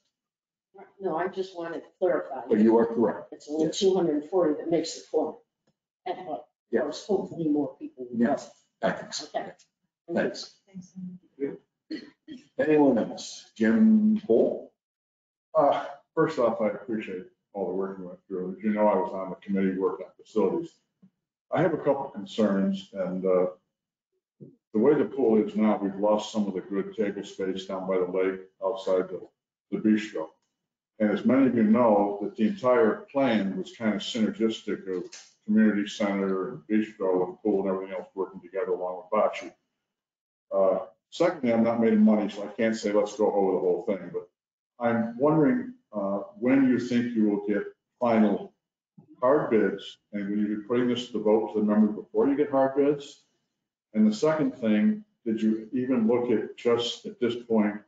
No, I just wanted to clarify. But you are correct. It's only Yes. 240 that makes the quorum. And Yeah. there's hopefully more people. will Yes, vote. I think so. Okay. Thanks. Anyone else? Jim Cole? First off, I appreciate all the work you went through. As you know, I was on the committee working on facilities. I have a couple concerns, and the way the pool is now, we've lost some of the good table space down by the lake outside the bistro. And as many of you know, that the entire plan was kind of synergistic of community center and bistro and pool and everything else working together along with bocce. Secondly, I'm not making money, so I can't say let's go over the whole thing, but I'm wondering when you think you will get final hard bids, and will you be putting this to the vote to the members before you get hard bids? And the second thing, did you even look at just at this point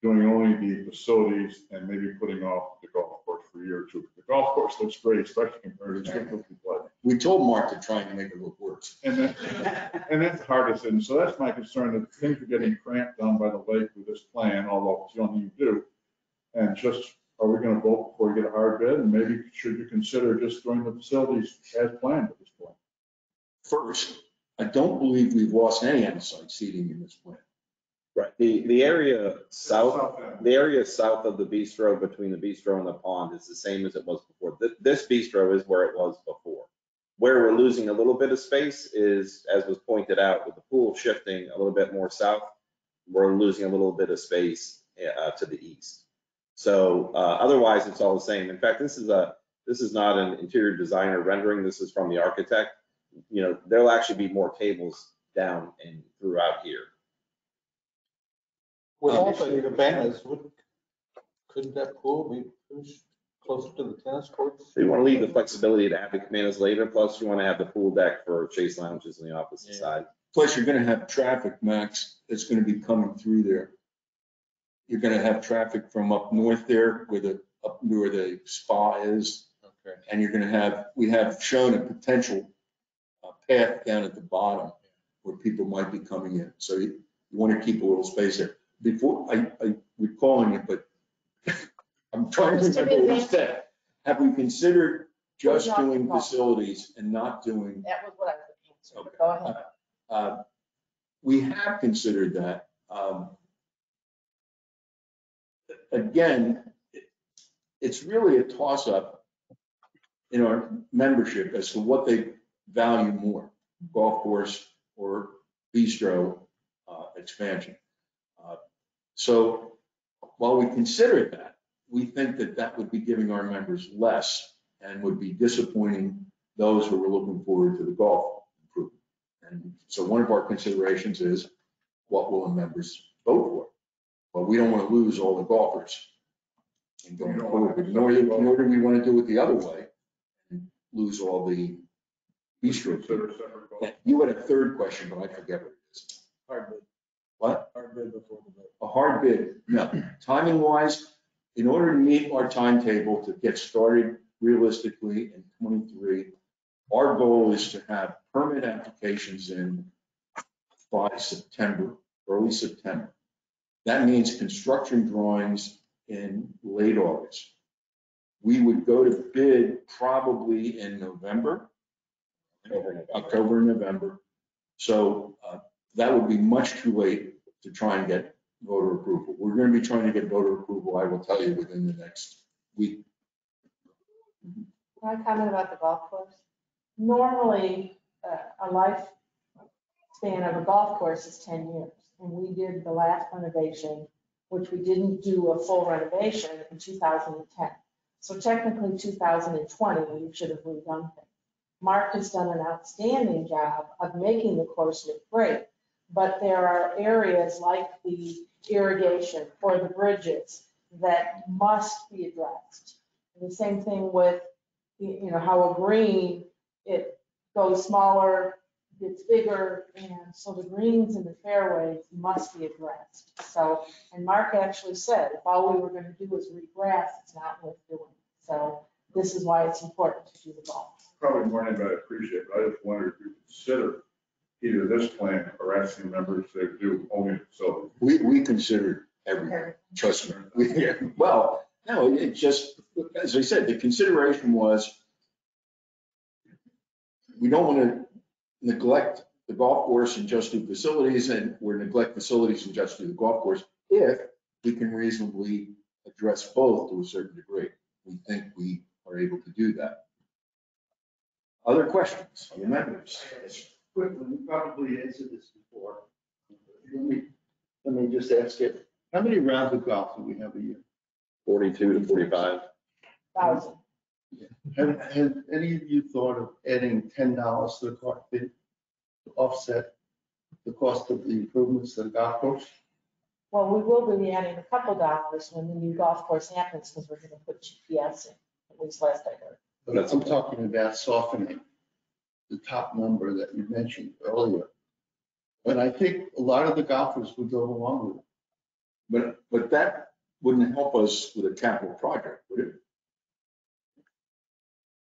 doing only the facilities and maybe putting off the golf course for a year or two? The golf course looks great, especially compared to the play. We told Mark to try and make it look worse. And that's the hardest thing. So that's my concern, that things are getting cramped down by the lake with this plan, although it's the only thing you do. And just, are we going to vote before we get a hard bid? And maybe should you consider just doing the facilities as planned at this point? First, I don't believe we've lost any outside seating in this plan. Right, the area south of the bistro, between the bistro and the pond, is the same as it was before. This bistro is where it was before. Where we're losing a little bit of space is, as was pointed out, with the pool shifting a little bit more south, we're losing a little bit of space to the east. So otherwise, it's all the same. In fact, this is not an interior designer rendering. This is from the architect. You know, there'll actually be more tables down and throughout here. With all the cabanas, couldn't that pool be pushed closer to the tennis courts? So you want to leave the flexibility to have the cabanas later, plus you want to have the pool deck for chase lounges on the opposite side. Plus, you're going to have traffic, Max, that's going to be coming through there. You're going to have traffic from up north there, up where the spa is. Okay. And you're going to have, we have shown a potential path down at the bottom where people might be coming in. So you want to keep a little space there. Before, we're calling it, but I'm trying to remember what you said. Have we considered just doing facilities and not doing? That was what I was answering. Okay. Go ahead. We have considered that. Again, it's really a toss-up in our membership as to what they value more, golf course or bistro expansion. So while we considered that, we think that that would be giving our members less and would be disappointing those who are looking forward to the golf improvement. And so one of our considerations is, what will the members vote for? Well, we don't want to lose all the golfers and going forward, nor do we want to do it the other way and lose all the bistro. You had a third question, but I forget what it is. Hard bid. What? Hard bid before the vote. A hard bid? No. Timing wise, in order to meet our timetable to get started realistically in 23, our goal is to have permit applications in by September, early September. That means construction drawings in late August. we would go to bid probably in November, October, November. So that would be much too late to try and get voter approval. We're going to be trying to get voter approval, I will tell you, within the next week. Can I comment about the golf course? Normally, a lifespan of a golf course is 10 years. And we did the last renovation, which we didn't do a full renovation in 2010. So technically 2020, we should have redone things. Mark has done an outstanding job of making the course look great, but there are areas like the irrigation or the bridges that must be addressed. And the same thing with, you know, how a green, it goes smaller, gets bigger, and so the greens and the fairways must be addressed. So, and Mark actually said, if all we were going to do was regrass, it's not worth doing. So this is why it's important to do the golf. Probably more than anybody appreciate, but I just wondered if you consider either this plan or asking members to do only facilities. We considered everything, trust me. Well, no, it just, as I said, the consideration was we don't want to neglect the golf course and just do facilities, and we're neglect facilities and just do the golf course if we can reasonably address both to a certain degree. We think we are able to do that. Other questions on the members? Quickly, we probably answered this before. Let me just ask it. How many rounds of golf do we have a year? 42 to 45. 1,000. Has any of you thought of adding $10 to the cart fee to offset the cost of the improvements to the golf course? Well, we will be adding a couple dollars when the new golf course happens because we're going to put GPS in, at least last I heard. But I'm talking about softening the top number that you mentioned earlier. But I think a lot of the golfers would go along with it. But that wouldn't help us with a capital project, would it?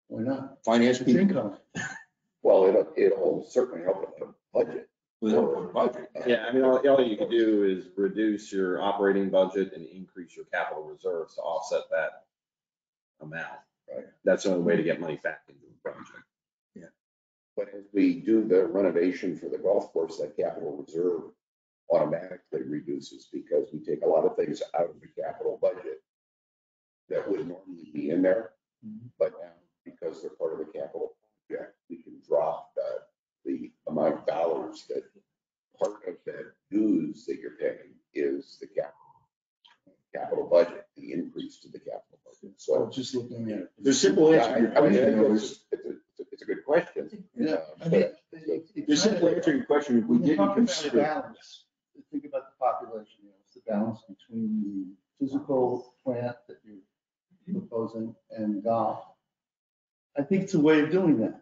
Why not? Finance It's people income. Well, it'll certainly help with the budget. would help with the budget. Yeah, I mean, all you can do is reduce your operating budget and increase your capital reserves to offset that amount. Right. That's the only way to get money back into the project. But as we do the renovation for the golf course, that capital reserve automatically reduces because we take a lot of things out of the capital budget that would normally be in there. But now, because they're part of the capital project, we can drop the amount of dollars that part of that dues that you're paying is the capital budget, the increase to the capital budget. So Just looking at it. The simple answer to your question is, it's a good question. Yeah. the simple answer to your question, if we When you didn't talk about consider. balance, think about the population, you know, it's the balance between the physical plant that you're proposing and golf. I think it's a way of doing that.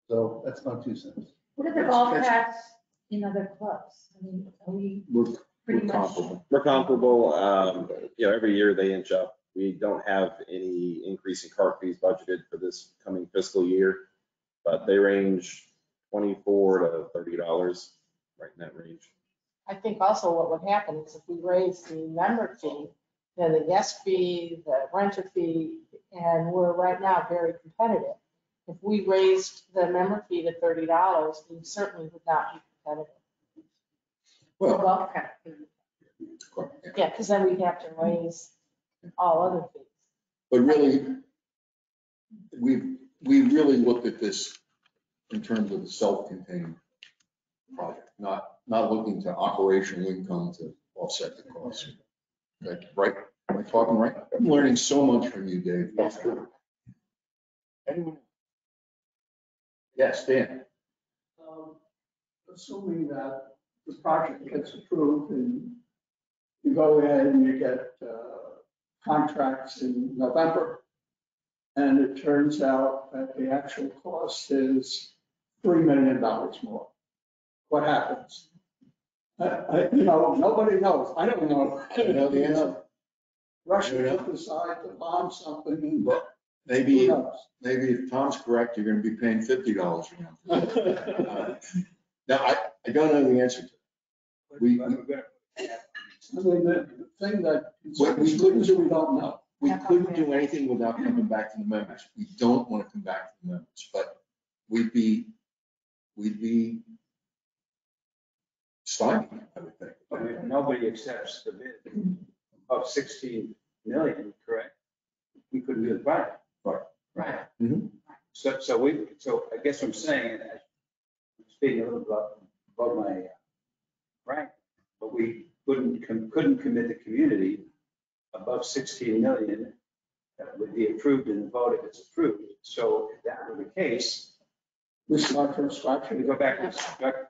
So that's my 2 cents. What are the golf carts in other clubs? I mean, are we We're pretty much? comparable. We're comparable, every year they inch up. We don't have any increase in cart fees budgeted for this coming fiscal year, but they range $24 to $30, right in that range. I think also what would happen is if we raise the member fee, then the guest fee, the renter fee, and we're right now very competitive. If we raised the member fee to $30, we certainly would not be competitive. The Well, golf cart fee. Yeah, because then we'd have to raise all other fees. but really, we really looked at this in terms of a self-contained project, not looking to operational income to offset the cost. Okay, right? Am I talking right? I'm learning so much from you, Dave. Anyone? Yes, Dan. Assuming that the project gets approved and you go in and you get contracts in November, and it turns out that the actual cost is $3 million more. What happens? Nobody knows. I don't know. I don't know the answer. Russia could decide to bomb something and Well, who maybe knows? if Tom's correct, you're going to be paying $50 an hour. Now, I don't know the answer to it. I mean, the thing that we couldn't- we don't know. we couldn't do anything without coming back to the members. We don't want to come back to the members, but we'd be stymied, I would think. I mean, nobody accepts the bid of 16 million, correct? We couldn't do the project. Right. So I guess I'm saying, and I'm speaking a little about my rank, but we couldn't commit the community above 16 million that would be approved in the vote if it's approved. So if that were the case, This long-term structure. we go back to,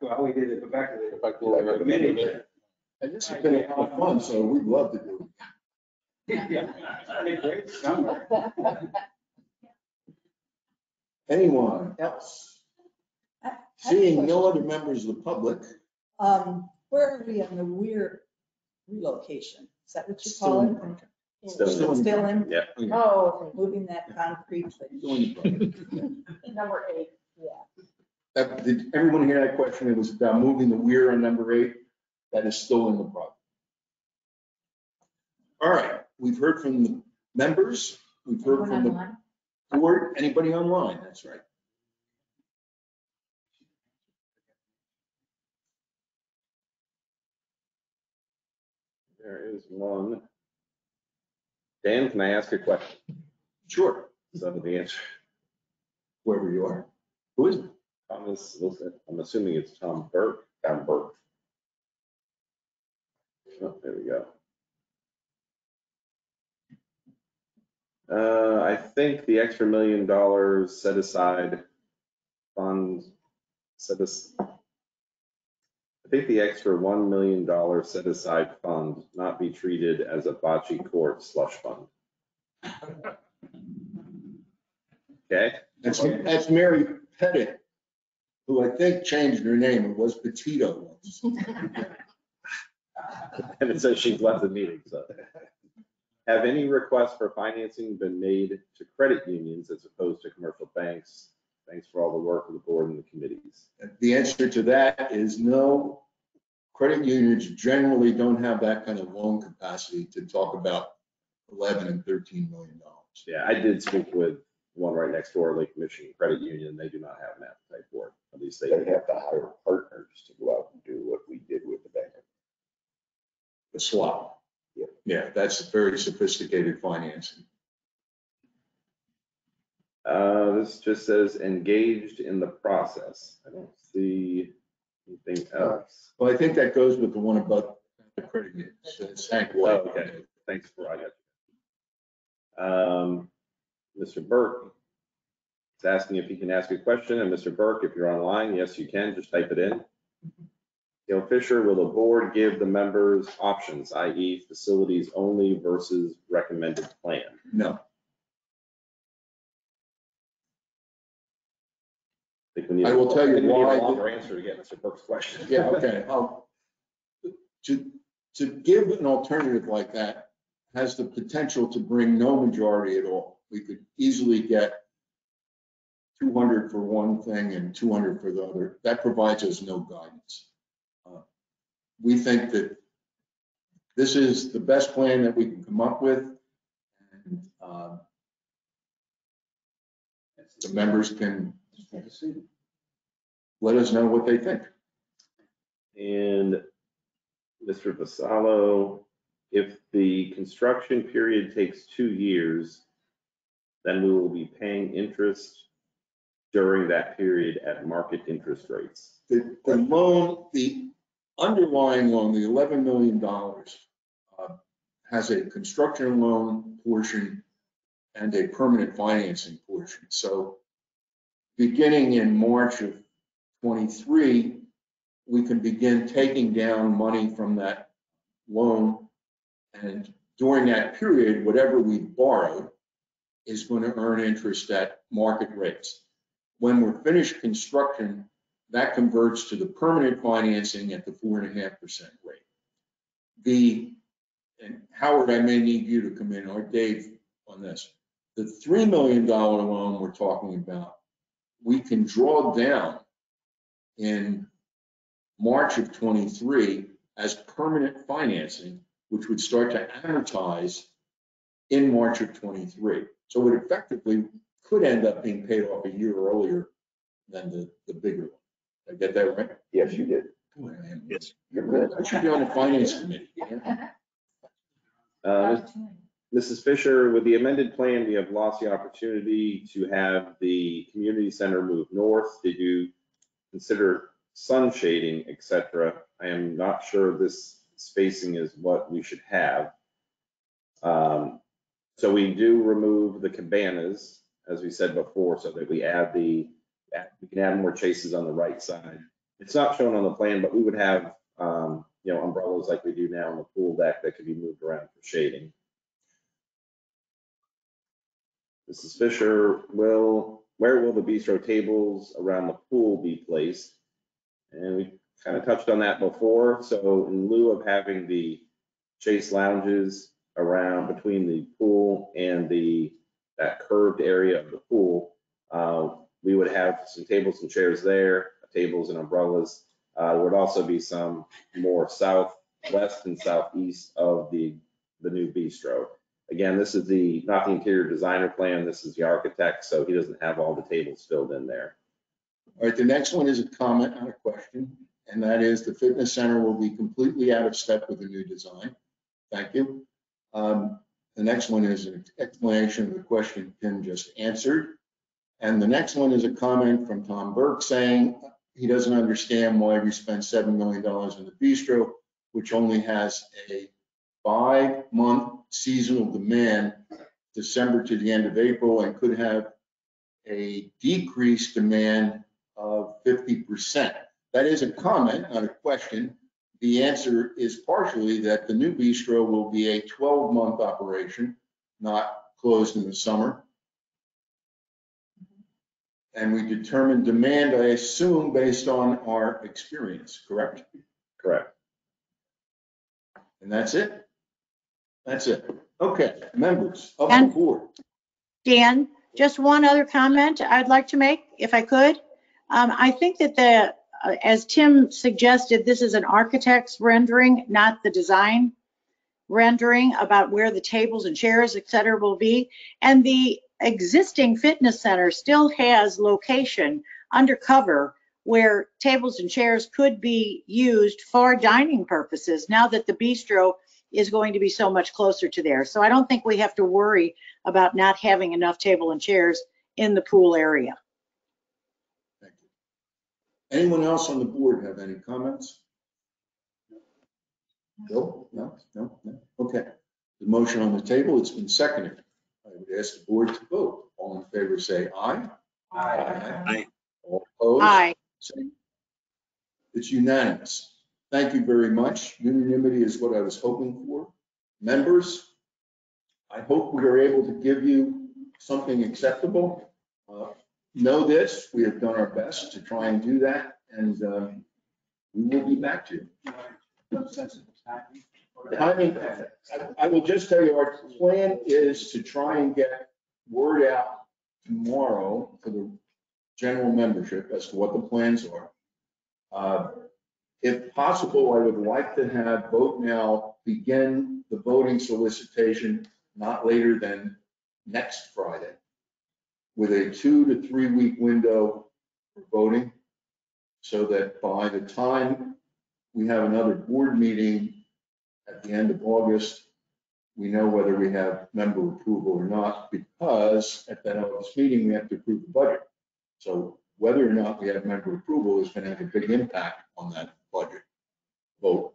well, we did it, go back to the committee. And this has been a lot of fun, so we'd love to do it. Yeah, I think great summer. Anyone else? Seeing no other members of the public. Where are we on the weir relocation? Is that what you call it? Still in? Yeah. Oh, Moving that concrete thing. number 8, yeah. Did everyone hear that question? It was about moving the weir on number 8. That is still in the project. All right, we've heard from the members. We've heard from the board. Anybody online? That's right. There is one. Dan, can I ask a question? Sure. So the answer. Wherever you are. Who is it? Thomas Wilson. I'm assuming it's Tom Burke. Tom Burke. Oh, there we go. I think the extra $1 million set aside fund I think the extra $1 million set aside fund not be treated as a bocce court slush fund. Okay. That's Mary Pettit, who I think changed her name. It was Petito once. And it says she's left the meeting, so. Have any requests for financing been made to credit unions as opposed to commercial banks? Thanks for all the work of the board and the committees. The answer to that is no. Credit unions generally don't have that kind of loan capacity to talk about 11 and $13 million. Yeah, I did speak with one right next door, Lake Michigan Credit Union. They do not have an appetite for it. At least They have to hire partners to go out and do what we did with the bank. The swap. Yeah. Yeah, that's very sophisticated financing. This just says engaged in the process. I don't see anything else. Well, I think that goes with the one about the credit unions. It's Hank Oh, White. okay, thanks for that. Mr. Burke is asking if he can ask a question, and Mr. Burke, if you're online, yes, you can, just type it in. Gail Fisher, will the board give the members options, i.e. facilities only versus recommended plan? No. I think we need I will tell you why. a longer answer to get Mr. Burke's question. Yeah, okay. To give an alternative like that has the potential to bring no majority at all. We could easily get 200 for one thing and 200 for the other. That provides us no guidance. We think that this is the best plan that we can come up with. And the members can let us know what they think. And Mr. Vassallo, if the construction period takes 2 years, then we will be paying interest during that period at market interest rates. The loan, the underlying loan, the $11 million has a construction loan portion and a permanent financing portion. So beginning in March of 23, we can begin taking down money from that loan. And during that period, whatever we borrowed is going to earn interest at market rates. When we're finished construction, that converts to the permanent financing at the 4.5% rate. And Howard, I may need you to come in, or Dave, on this. The $3 million loan we're talking about, we can draw down in March of 23 as permanent financing, which would start to amortize in March of 23. So it effectively could end up being paid off a year earlier than the bigger one. Did I get that right? Yes, you did. Yes. You're good. I should be on the finance committee. Mrs. Fisher, with the amended plan, we have lost the opportunity to have the community center move north. Did you consider sun shading, et cetera? I am not sure this spacing is what we should have. So we do remove the cabanas, as we said before, so that we can add more chases on the right side. It's not shown on the plan, but we would have, umbrellas like we do now on the pool deck that could be moved around for shading. Mrs. Fisher, where will the bistro tables around the pool be placed? And we kind of touched on that before. So in lieu of having the chase lounges around between the pool and that curved area of the pool, we would have some tables and chairs there, tables and umbrellas. There would also be some more southwest and southeast of the new bistro. Again, this is not the interior designer plan. This is the architect, so he doesn't have all the tables filled in there. All right, the next one is a comment, not a question, and that is the fitness center will be completely out of step with the new design. Thank you. The next one is an explanation of the question Tim just answered. And the next one is a comment from Tom Burke saying he doesn't understand why we spent $7 million in the bistro, which only has a 5-month seasonal demand, December to the end of April, and could have a decreased demand of 50%. That is a comment, not a question. The answer is partially that the new bistro will be a 12-month operation, not closed in the summer. And we determine demand, I assume, based on our experience, correct? Correct. And that's it? That's it. Okay, members of the And- board. Dan, just one other comment I'd like to make, if I could. I think that as Tim suggested, this is an architect's rendering, not the design rendering about where the tables and chairs, et cetera, will be. And the existing fitness center still has location undercover where tables and chairs could be used for dining purposes now that the bistro is going to be so much closer to there. So I don't think we have to worry about not having enough table and chairs in the pool area. Thank you. Anyone else on the board have any comments? Bill? No? Okay. The motion on the table, it's been seconded. I would ask the board to vote. All in favor, say aye. Aye. All opposed? Aye. Say- It's unanimous. Thank you very much. Unanimity is what I was hoping for. Members, I hope we are able to give you something acceptable. Know this, we have done our best to try and do that, and we will be back to you. I will just tell you, our plan is to try and get word out tomorrow for the general membership as to what the plans are. If possible, I would like to have Vote Now begin the voting solicitation not later than next Friday, with a 2 to 3 week window for voting, so that by the time we have another board meeting at the end of August, we know whether we have member approval or not, because at that August meeting, we have to approve the budget. So whether or not we have member approval is going to have a big impact on that budget vote.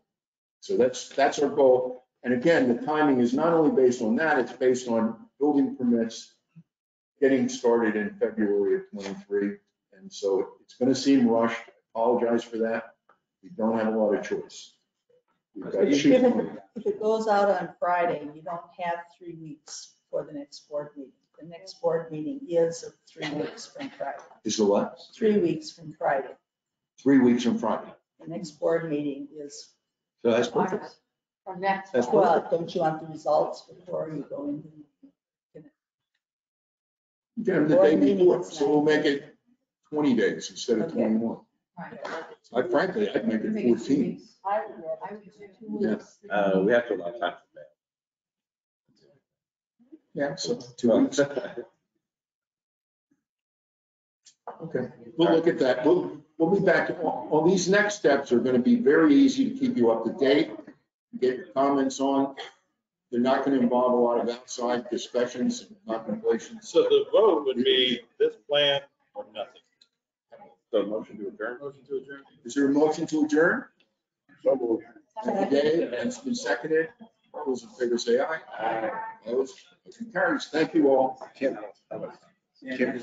So that's our goal. And again, the timing is not only based on that, it's based on building permits getting started in February of 23. And so it's going to seem rushed. I apologize for that. We don't have a lot of choice. We've got to shoot money. If it goes out on Friday, you don't have 3 weeks for the next board meeting. The next board meeting is 3 weeks from Friday. Is the what? 3 weeks from Friday. 3 weeks from Friday. The next board meeting is, So that's perfect. From next. That's fall. well, don't you want the results before you go into? Get them the day before, so we'll make it 20 days instead of 21. Right. Frankly, I'd make it 14. I would do 2 Yeah. weeks. We have to allow time for Yeah, so 2 weeks. Okay, we'll look at that. We'll be back. All these next steps are going to be very easy to keep you up to date, get your comments on. They're not going to involve a lot of outside discussions and contemplations. So the vote would be this plan or nothing. So motion to adjourn? Is there a motion to adjourn? So moved. Thank you, Dave, and it's been seconded. All those in favor say aye. Aye. Opposed? Motion carries. Thank you all. Kim. Yeah. Kim.